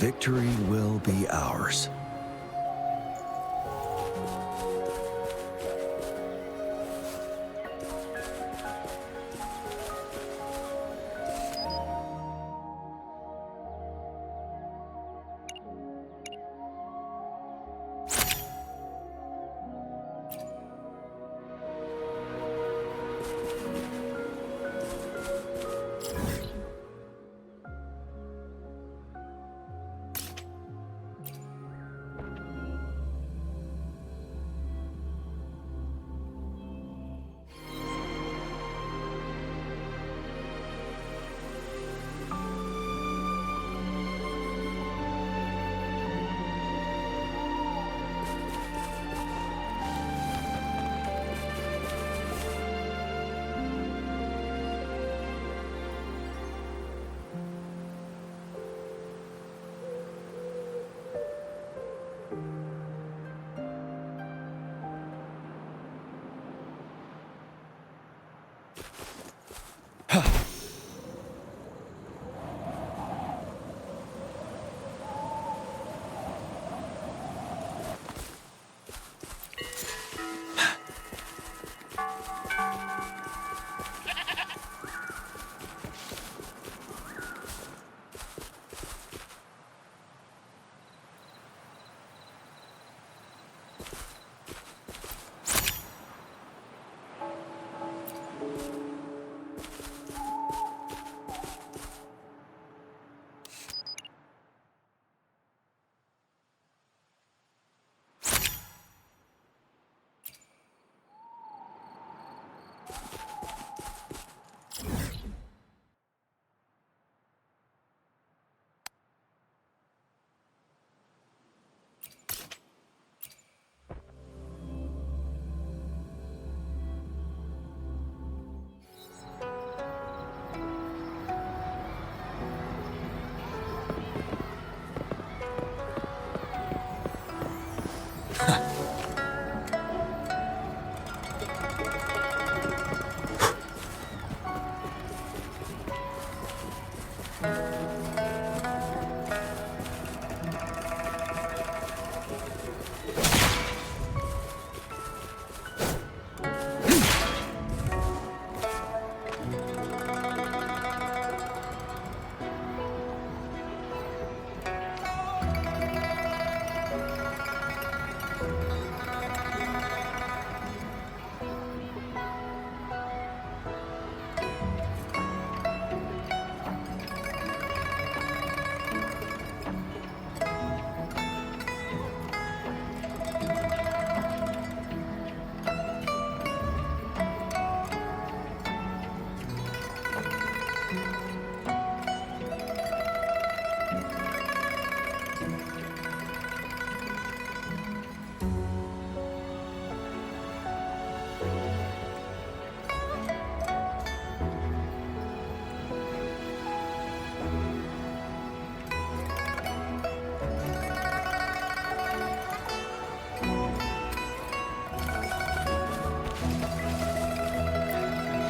N: victory will be ours.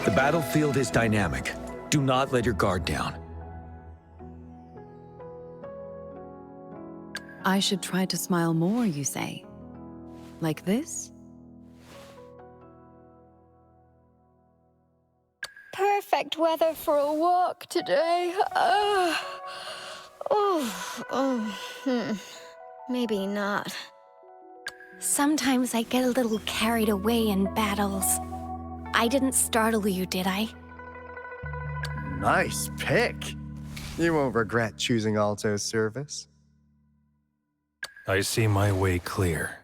N: The battlefield is dynamic. Do not let your guard down.
H: I should try to smile more, you say? Like this?
A: Perfect weather for a walk today. Maybe not. Sometimes I get a little carried away in battles. I didn't startle you, did I?
O: Nice pick. You won't regret choosing Alto's service.
N: I see my way clear.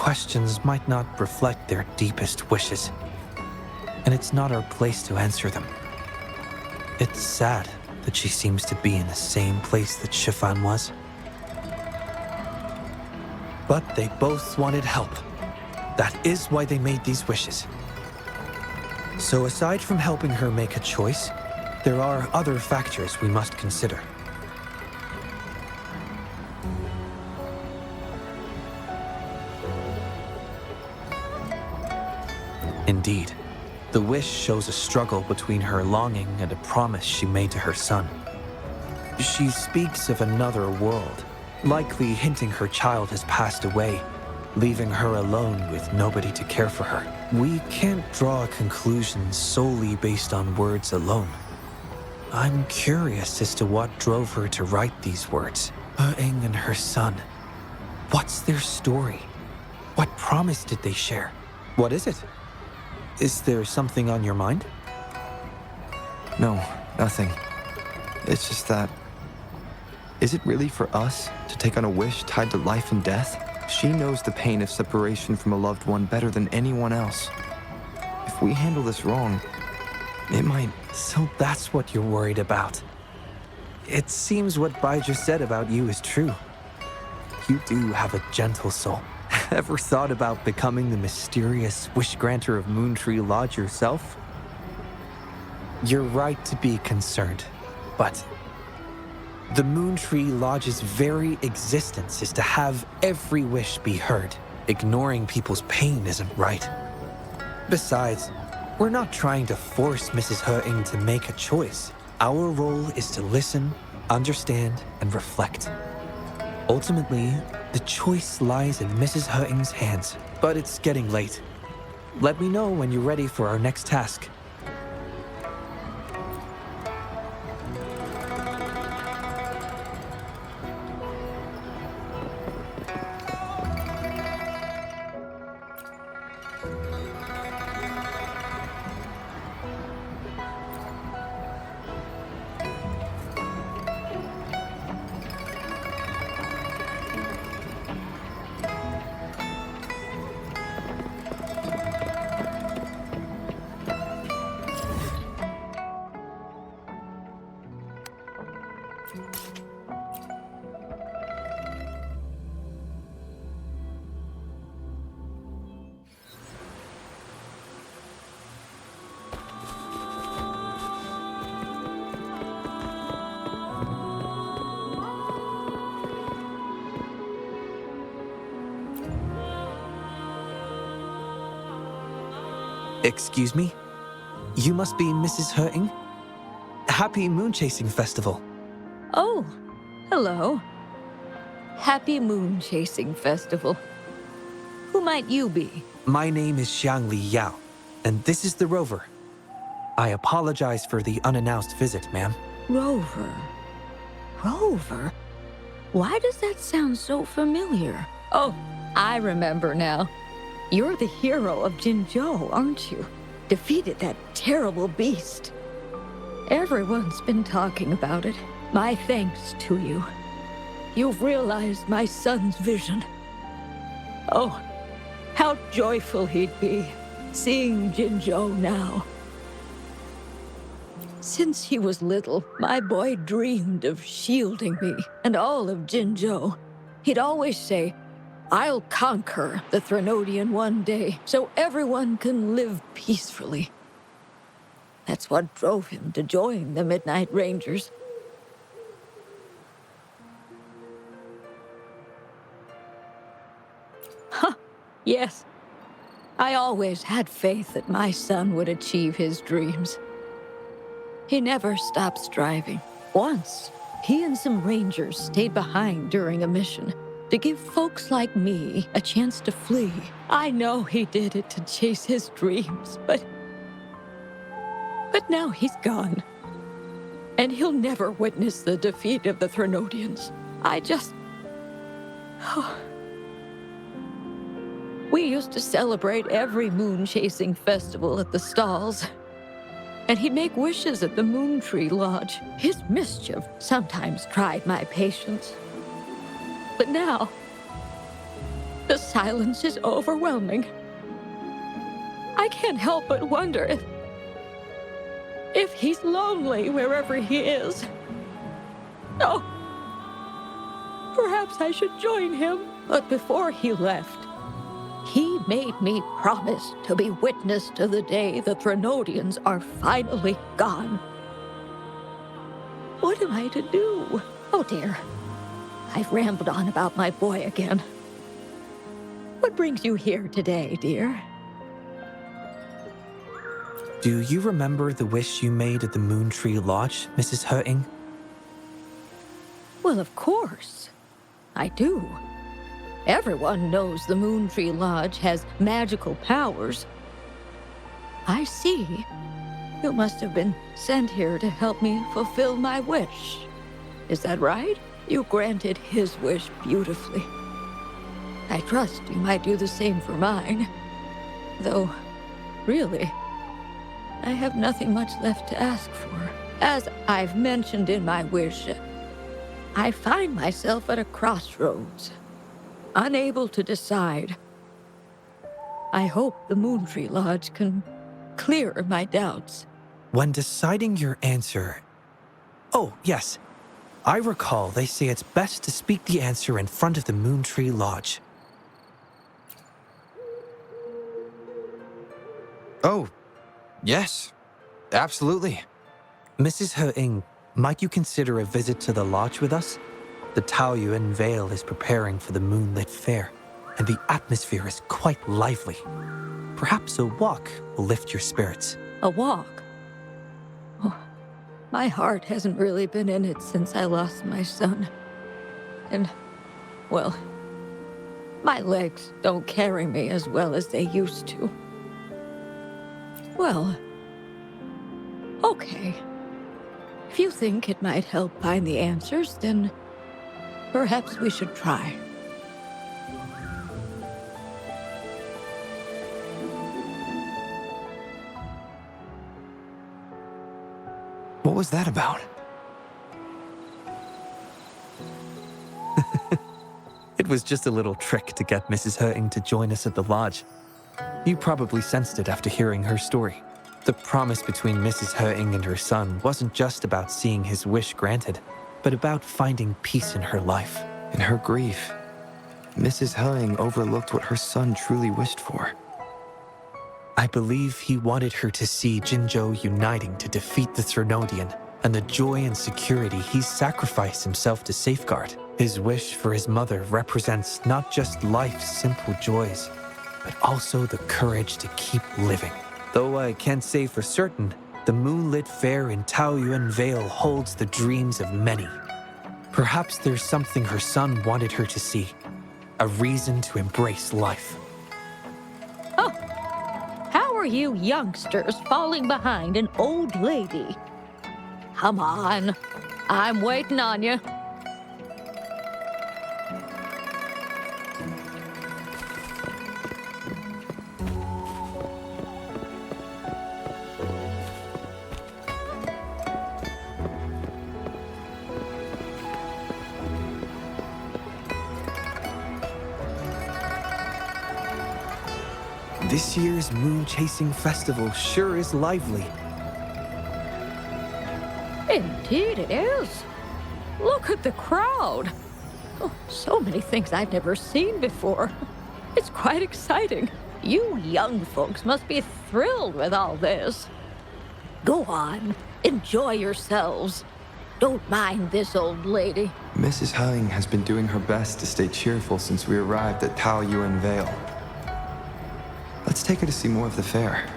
G: questions might not reflect their deepest wishes, and it's not our place to answer them. It's sad that she seems to be in the same place that Shifan was. But they both wanted help. That is why they made these wishes. So aside from helping her make a choice, there are other factors we must consider. Indeed, the wish shows a struggle between her longing and a promise she made to her son. She speaks of another world, likely hinting her child has passed away, leaving her alone with nobody to care for her. We can't draw a conclusion solely based on words alone. I'm curious as to what drove her to write these words. Ing and her son. What's their story? What promise did they share? What is it? Is there something on your mind?
E: No, nothing. It's just that... Is it really for us to take on a wish tied to life and death? She knows the pain of separation from a loved one better than anyone else. If we handle this wrong, it might...
G: So that's what you're worried about. It seems what Bai just said about you is true. You do have a gentle soul. Ever thought about becoming the mysterious wish-granter of Moontree Lodge yourself? You're right to be concerned, but the Moontree Lodge's very existence is to have every wish be heard. Ignoring people's pain isn't right. Besides, we're not trying to force Mrs. He-Ing to make a choice. Our role is to listen, understand, and reflect. Ultimately, the choice lies in Mrs. He-Ing's hands, but it's getting late. Let me know when you're ready for our next task. Excuse me? You must be Mrs. He-Ing? Happy Moon Chasing Festival.
P: Oh, hello. Happy Moon Chasing Festival. Who might you be?
G: My name is Xiangli Yao, and this is the Rover. I apologize for the unannounced visit, ma'am.
P: Rover? Rover? Why does that sound so familiar? Oh, I remember now. You're the hero of Jinzhou, aren't you? Defeated that terrible beast. Everyone's been talking about it. My thanks to you. You've realized my son's vision. Oh, how joyful he'd be, seeing Jinzhou now. Since he was little, my boy dreamed of shielding me and all of Jinzhou. He'd always say, I'll conquer the Threnodian one day, so everyone can live peacefully. That's what drove him to join the Midnight Rangers. Huh, yes. I always had faith that my son would achieve his dreams. He never stopped striving. Once, he and some rangers stayed behind during a mission to give folks like me a chance to flee. I know he did it to chase his dreams, but now he's gone. And he'll never witness the defeat of the Threnodians. We used to celebrate every moon-chasing festival at the stalls. And he'd make wishes at the Moontree Lodge. His mischief sometimes tried my patience. But now, The silence is overwhelming. I can't help but wonder if he's lonely wherever he is. Oh, perhaps I should join him. But before he left, he made me promise to be witness to the day the Threnodians are finally gone. What am I to do? Oh dear, I've rambled on about my boy again. What brings you here today, dear?
G: Do you remember the wish you made at the Moon Tree Lodge, Mrs. Hurting?
P: Well, of course. I do. Everyone knows the Moon Tree Lodge has magical powers. I see. You must have been sent here to help me fulfill my wish. Is that right? You granted his wish beautifully. I trust you might do the same for mine. Though, really, I have nothing much left to ask for. As I've mentioned in my wish, I find myself at a crossroads, unable to decide. I hope the Moon Tree Lodge can clear my doubts.
G: When deciding your answer... Oh, yes. I recall they say it's best to speak the answer in front of the Moon Tree Lodge.
E: Oh, yes. Absolutely.
G: Mrs. Hurting, might you consider a visit to the lodge with us? The Taoyuan Vale is preparing for the moonlit fair, and the atmosphere is quite lively. Perhaps a walk will lift your spirits.
P: A walk? Oh, my heart hasn't really been in it since I lost my son. And, well, my legs don't carry me as well as they used to. Well, okay. If you think it might help find the answers, then perhaps we should try.
E: What was that about?
G: It was just a little trick to get Mrs. Hurting to join us at the lodge. You probably sensed it after hearing her story. The promise between Mrs. Hurting and her son wasn't just about seeing his wish granted, but about finding peace in her life.
E: In her grief, Mrs. Hurting overlooked what her son truly wished for.
G: I believe he wanted her to see Jinzhou uniting to defeat the Threnodian, and the joy and security he sacrificed himself to safeguard. His wish for his mother represents not just life's simple joys, but also the courage to keep living. Though I can't say for certain, the moonlit fair in Taoyuan Vale holds the dreams of many. Perhaps there's something her son wanted her to see, a reason to embrace life.
P: Oh, how are you youngsters falling behind an old lady? Come on, I'm waiting on you.
G: This year's moon chasing festival sure is lively.
P: Indeed it is. Look at the crowd. Oh, so many things I've never seen before. It's quite exciting. You young folks must be thrilled with all this. Go on, enjoy yourselves. Don't mind this old lady.
E: Mrs. Hurting has been doing her best to stay cheerful since we arrived at Taoyuan Vale. Let's take her to see more of the fair.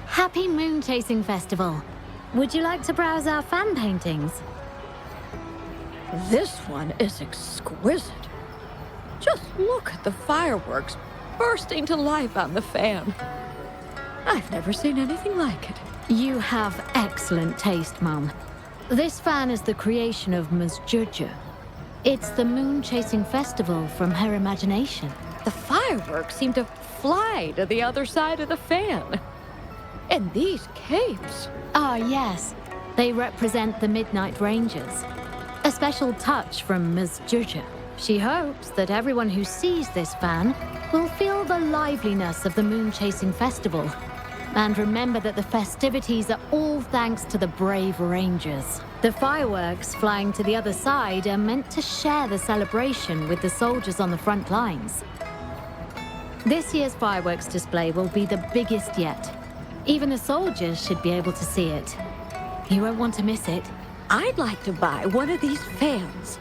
A: Happy Moon Chasing Festival. Would you like to browse our fan paintings?
P: This one is exquisite. Just look at the fireworks bursting to life on the fan. I've never seen anything like it.
Q: You have excellent taste, Mum. This fan is the creation of Ms. Juja. It's the moon-chasing festival from her imagination.
P: The fireworks seem to fly to the other side of the fan. And these capes.
Q: Ah, yes. They represent the Midnight Rangers. A special touch from Ms. Juja. She hopes that everyone who sees this fan will feel the liveliness of the moon-chasing festival. And remember that the festivities are all thanks to the brave Rangers. The fireworks flying to the other side are meant to share the celebration with the soldiers on the front lines. This year's fireworks display will be the biggest yet. Even the soldiers should be able to see it. You won't want to miss it.
P: I'd like to buy one of these fans.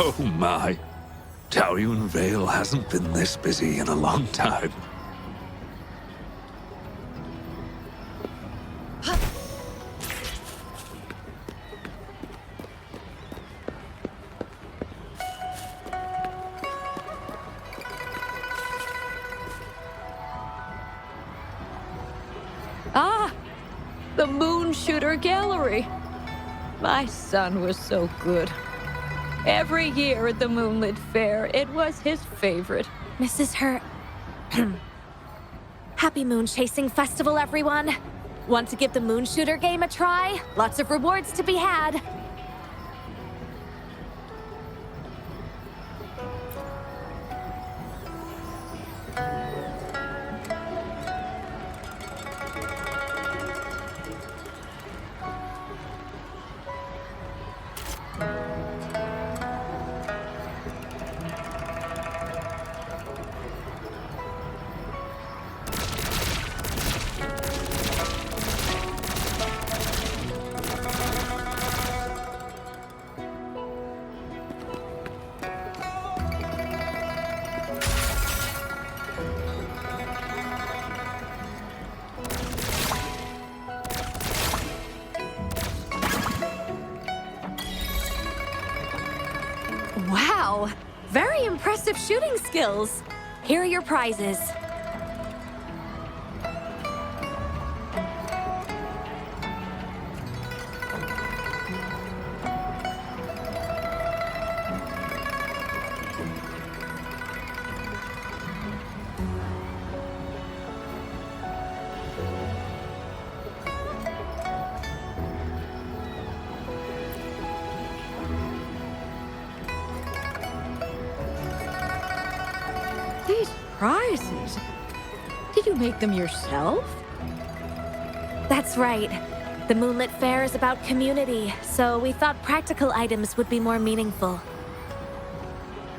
F: Oh my. Taoyuan Vale hasn't been this busy in a long time.
P: Ah! The Moon Shooter Gallery. My son was so good. Every year at the Moonlit Fair, it was his favorite.
A: Mrs. Hurt. Happy Moon Chasing Festival, everyone! Want to give the Moon Shooter game a try? Lots of rewards to be had. Wow! Very impressive shooting skills. Here are your prizes.
P: These prizes? Did you make them yourself?
A: That's right. The Moonlit Fair is about community, so we thought practical items would be more meaningful.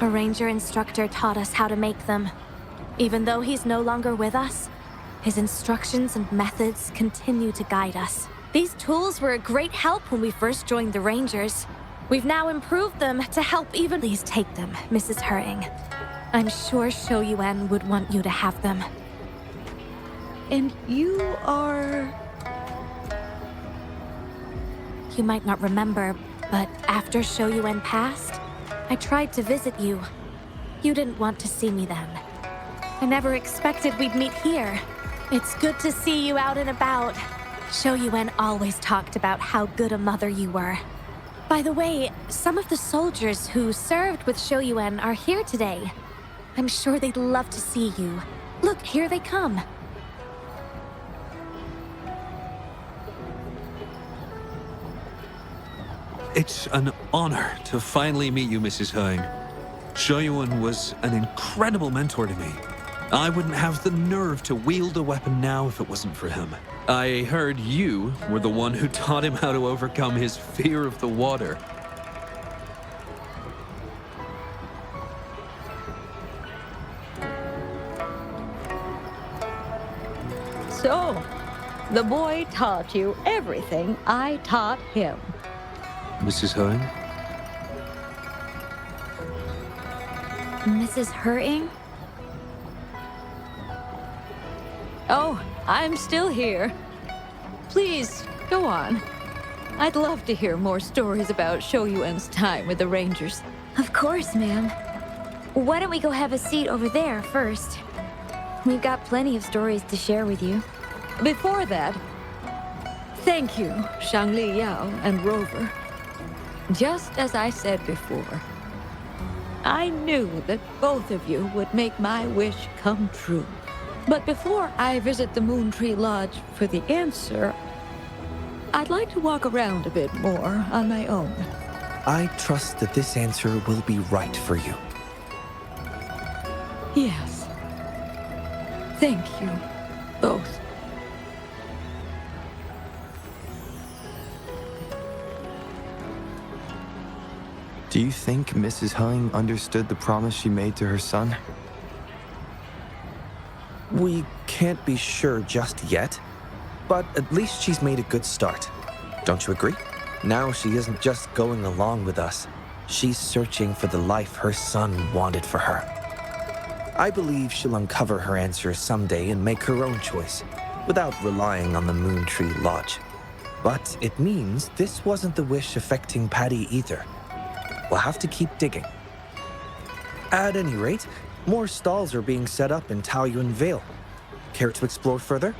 A: A ranger instructor taught us how to make them. Even though he's no longer with us, his instructions and methods continue to guide us. These tools were a great help when we first joined the Rangers. We've now improved them to help even... Please take them, Mrs. Hurting. I'm sure Shou Yuan would want you to have them.
P: And you are...
A: You might not remember, but after Shou Yuan passed, I tried to visit you. You didn't want to see me then. I never expected we'd meet here. It's good to see you out and about. Shou Yuan always talked about how good a mother you were. By the way, some of the soldiers who served with Shou Yuan are here today. I'm sure they'd love to see you. Look, here they come.
F: It's an honor to finally meet you, Mrs. Hung. Shou Yuan was an incredible mentor to me. I wouldn't have the nerve to wield a weapon now if it wasn't for him. I heard you were the one who taught him how to overcome his fear of the water.
P: So, The boy taught you everything I taught him.
F: Mrs. Hurring?
Q: Mrs. Hurting?
P: Oh, I'm still here. Please, go on. I'd love to hear more stories about Shoyuen's time with the Rangers.
A: Of course, ma'am. Why don't we go have a seat over there first? We've got plenty of stories to share with you.
P: Before that, thank you, Shangli Yao and Rover. Just as I said before, I knew that both of you would make my wish come true. But before I visit the Moon Tree Lodge for the answer, I'd like to walk around a bit more on my own.
G: I trust that this answer will be right for you.
P: Yes. Thank you, both.
E: Do you think Mrs. Hung understood the promise she made to her son?
G: We can't be sure just yet, but at least she's made a good start. Don't you agree? Now she isn't just going along with us. She's searching for the life her son wanted for her. I believe she'll uncover her answers someday and make her own choice, without relying on the Moon Tree Lodge. But it means this wasn't the wish affecting Patty either. We'll have to keep digging. At any rate, more stalls are being set up in Taoyuan Vale. Care to explore further?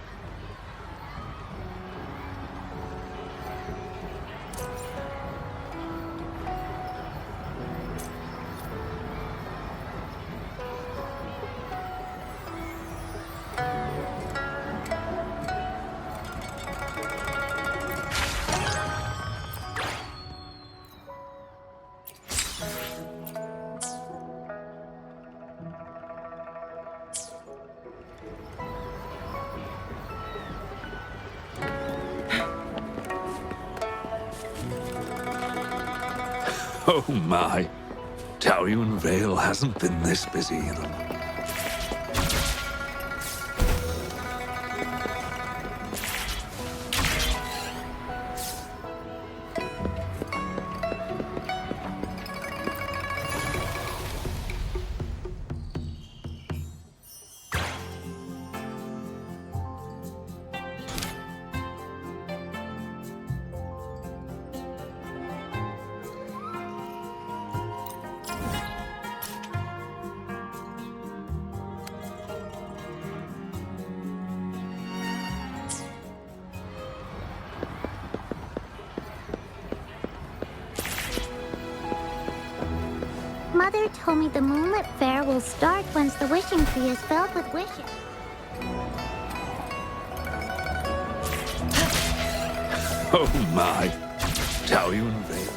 F: Oh my. Taoyuan Vale hasn't been this busy in a...
D: Mother told me the Moonlit Fair will start once the wishing tree is filled with wishes.
F: Oh my. Taoyuan Vale.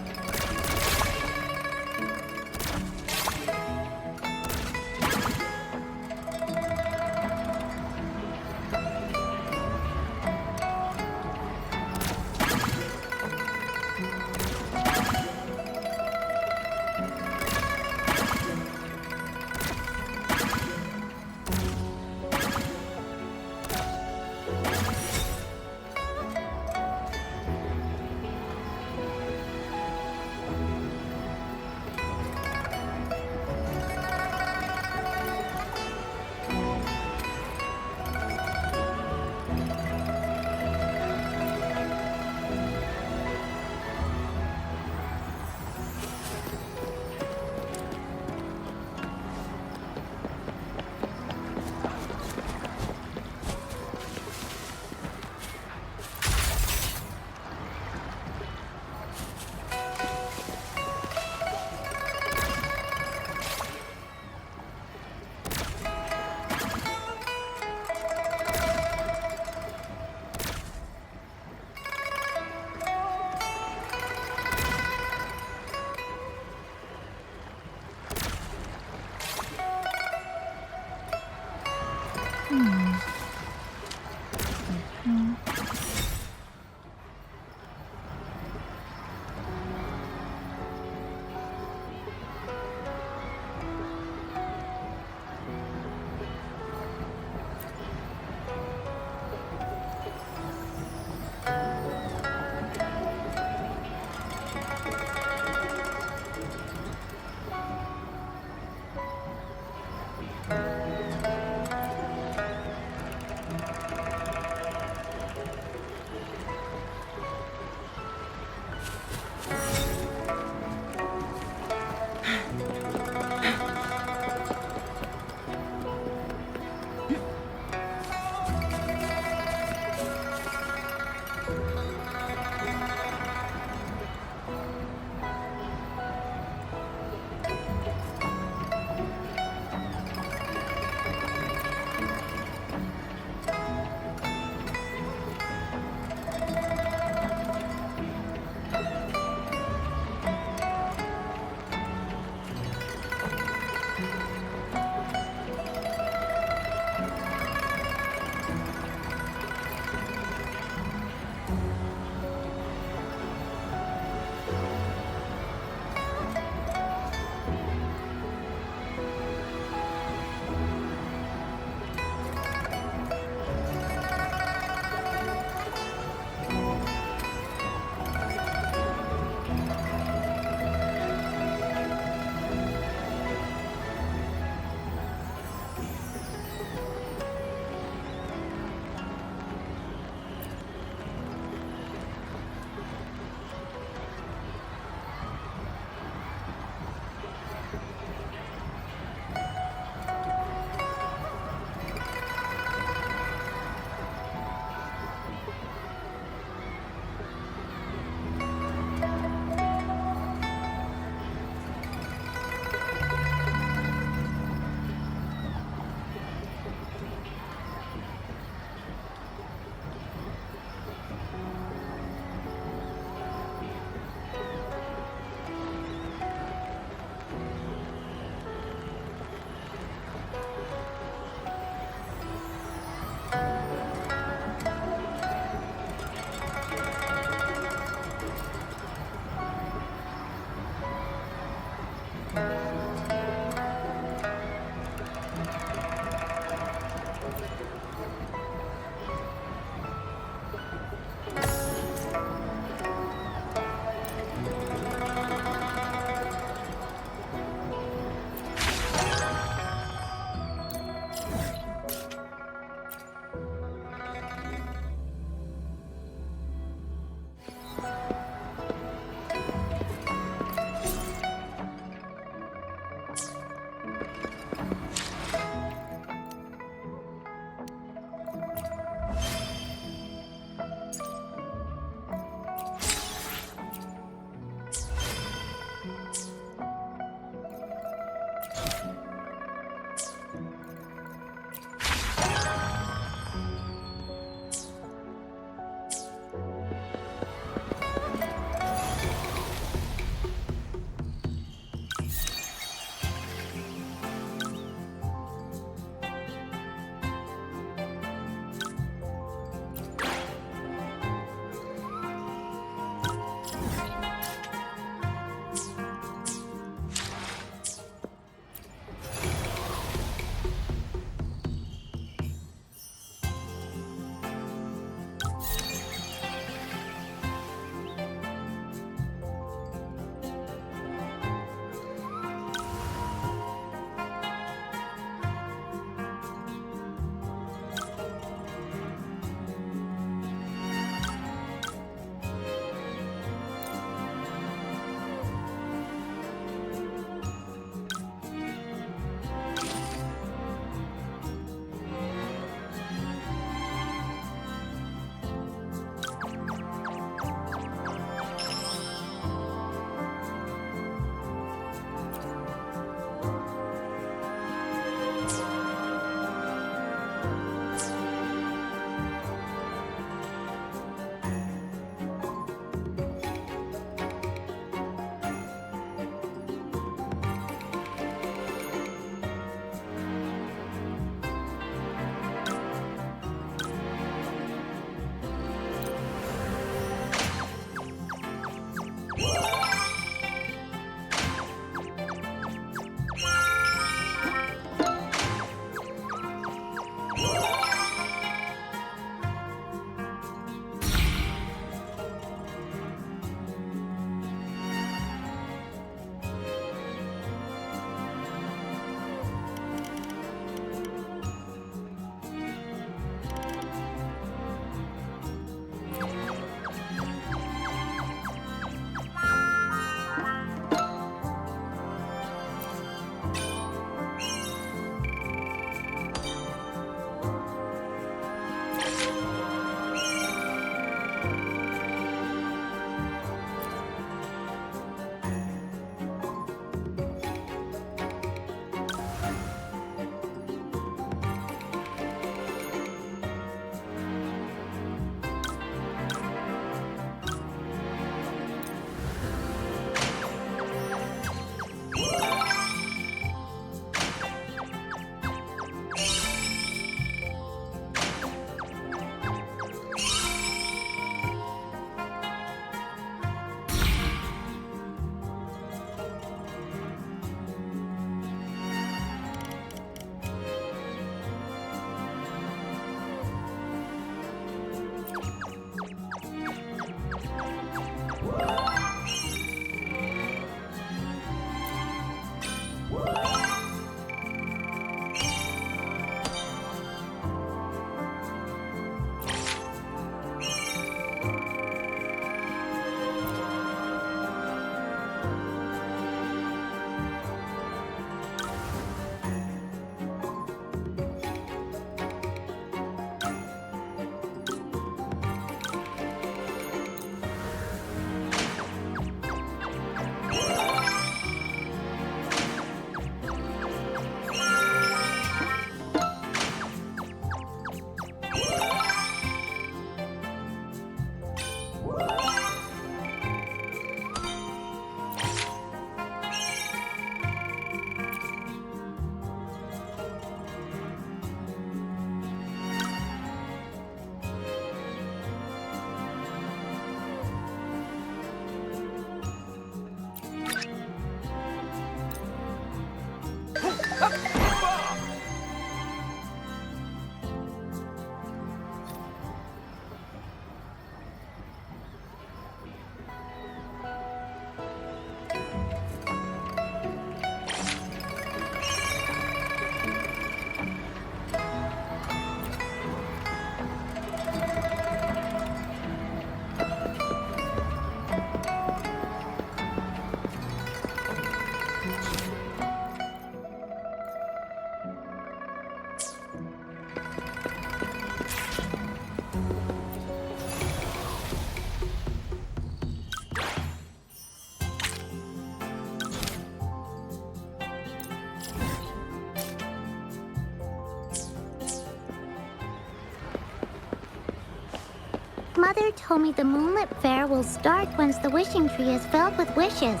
A: Mother told me the Moonlit Fair will start once the wishing tree is filled with wishes.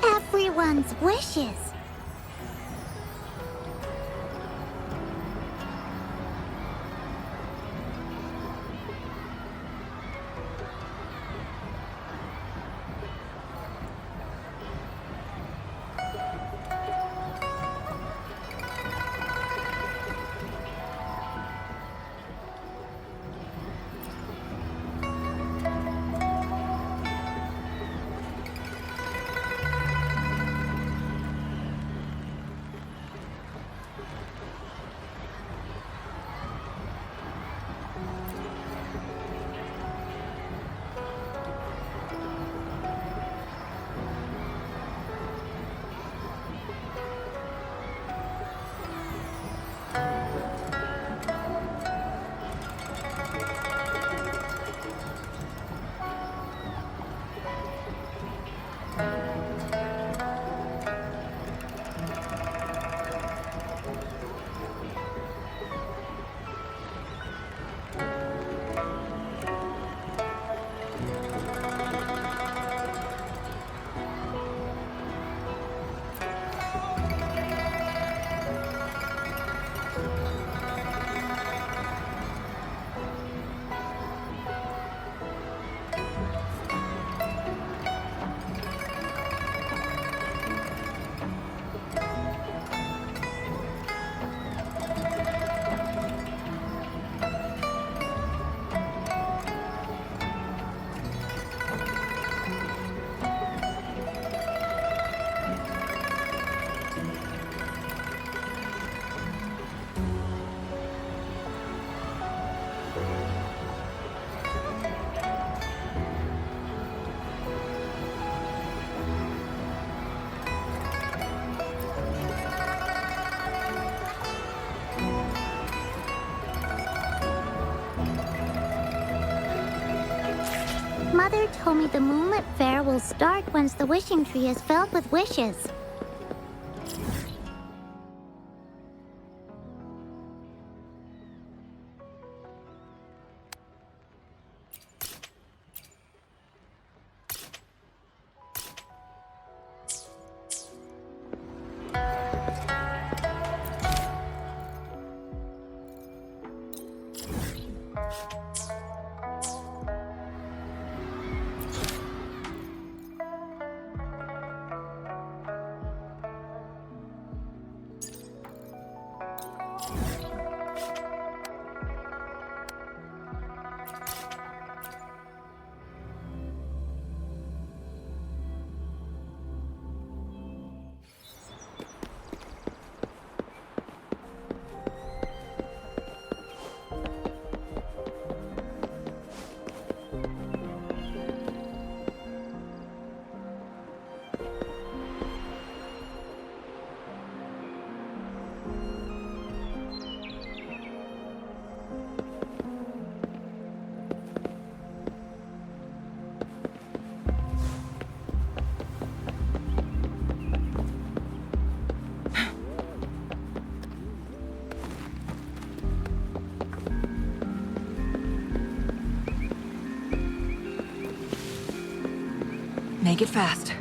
A: Everyone's wishes.
D: Mother told me the Moonlit Fair will start once the wishing tree is filled with wishes.
R: Make it fast.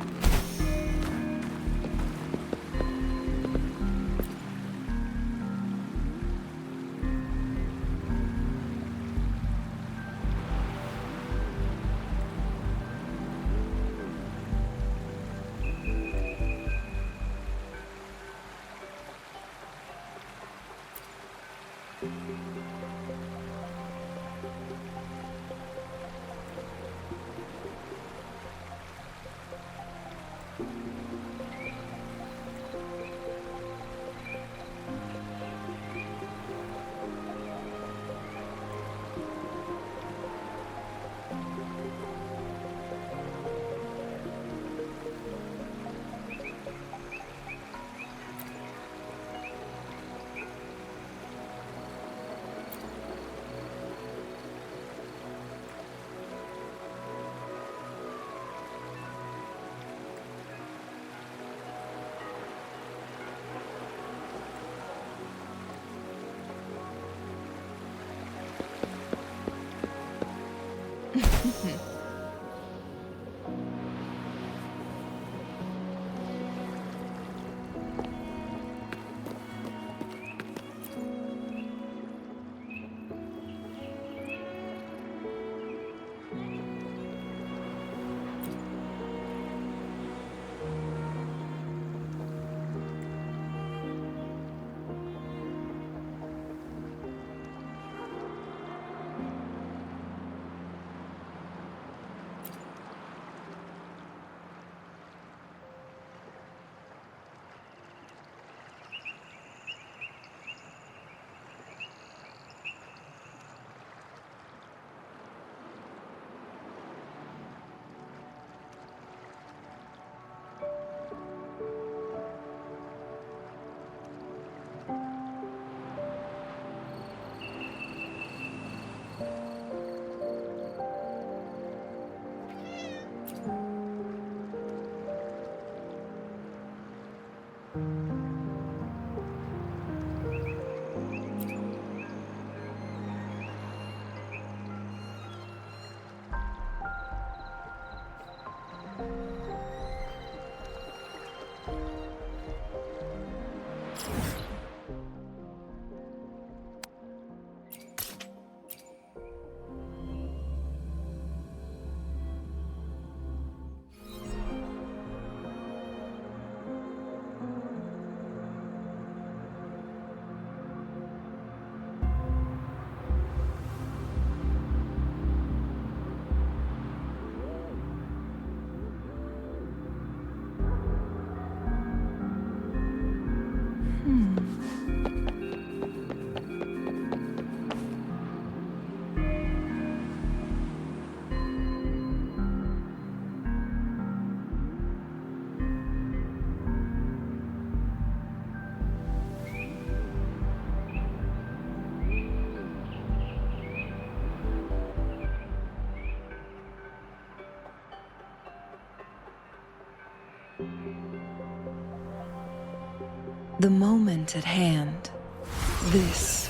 R: The moment at hand, this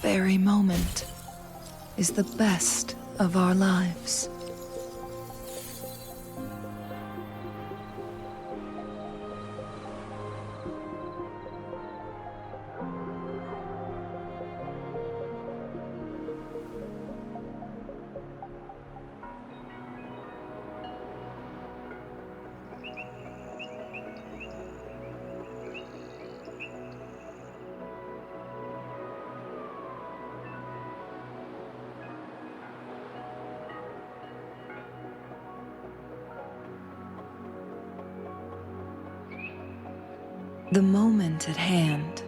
R: very moment, is the best of our lives. The moment at hand,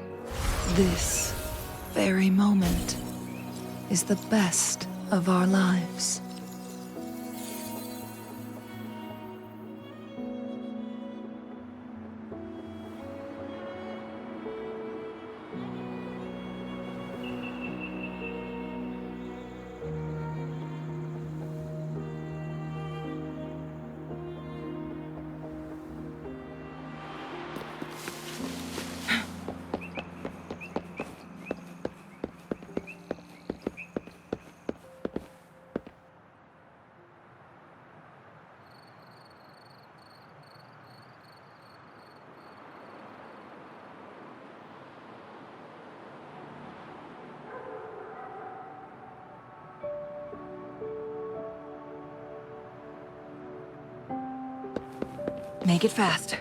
R: this very moment, is the best of our lives. Make it fast.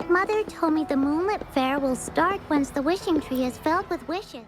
A: Mother told me the Moonlit Fair will start once the wishing tree is filled with wishes.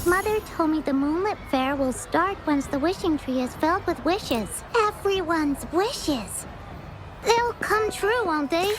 D: Mother told me the Moonlit Fair will start once the wishing tree is filled with wishes. Everyone's wishes. They'll come true, won't they?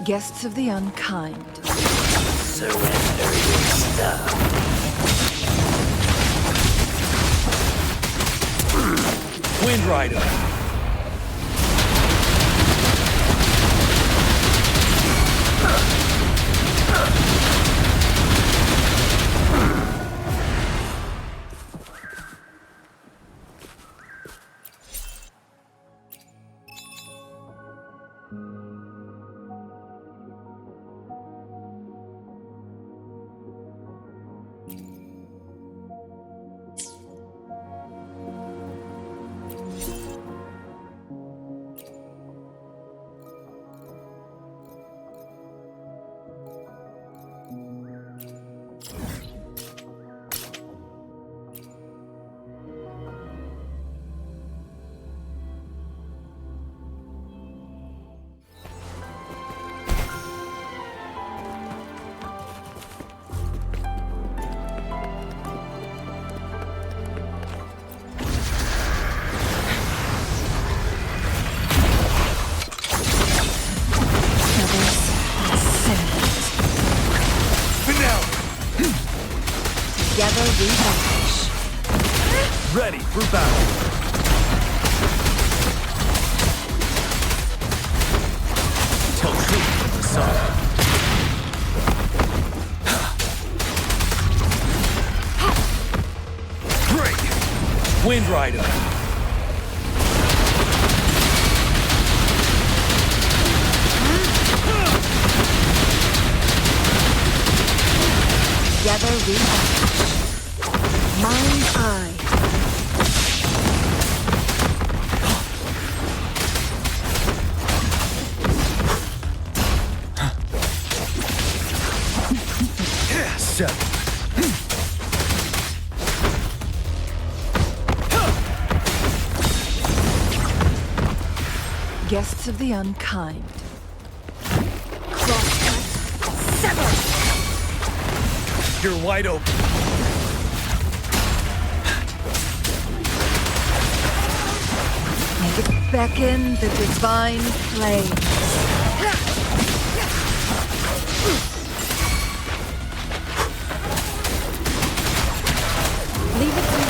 R: Guests of the unkind.
S: Surrender your stuff.
N: Wind Rider.
R: Together we vanquish.
N: Ready for battle. Tell truth from the sun. Break! Wind Rider.
R: Together we vanquish. Mind's eye.
N: Seven.
R: Guests of the unkind. Crosscut. Sever!
N: You're wide open.
R: beckon the divine flame.
C: Leave it to me.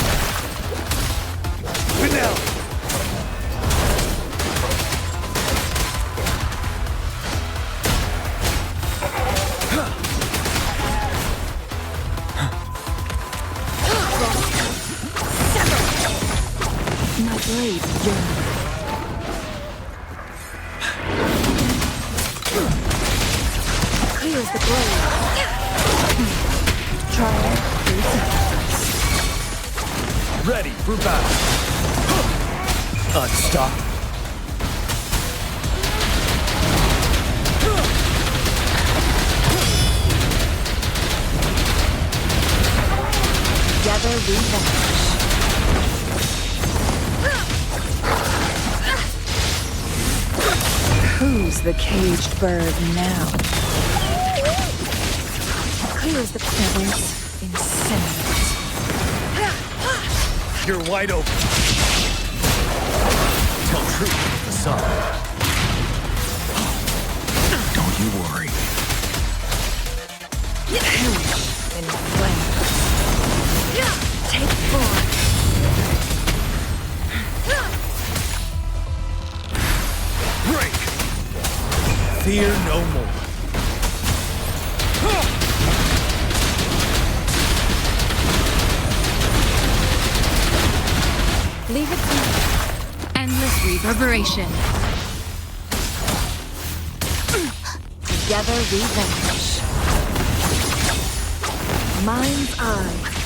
N: Vanilla!
P: My blade yearns. Clears the blade. Triumph through sacrifice.
N: Ready for battle. Unstoppable.
P: Together we vanish.
R: Who's the caged bird now?
P: Clears the
R: feathers, incinerate.
N: You're wide open. Tell truth with the sun. Don't you worry.
R: Perish in flames. Take form.
N: Break! Fear no more.
C: Leave it to me.
B: Endless reverberation.
P: Together we vanish. Mind's eye.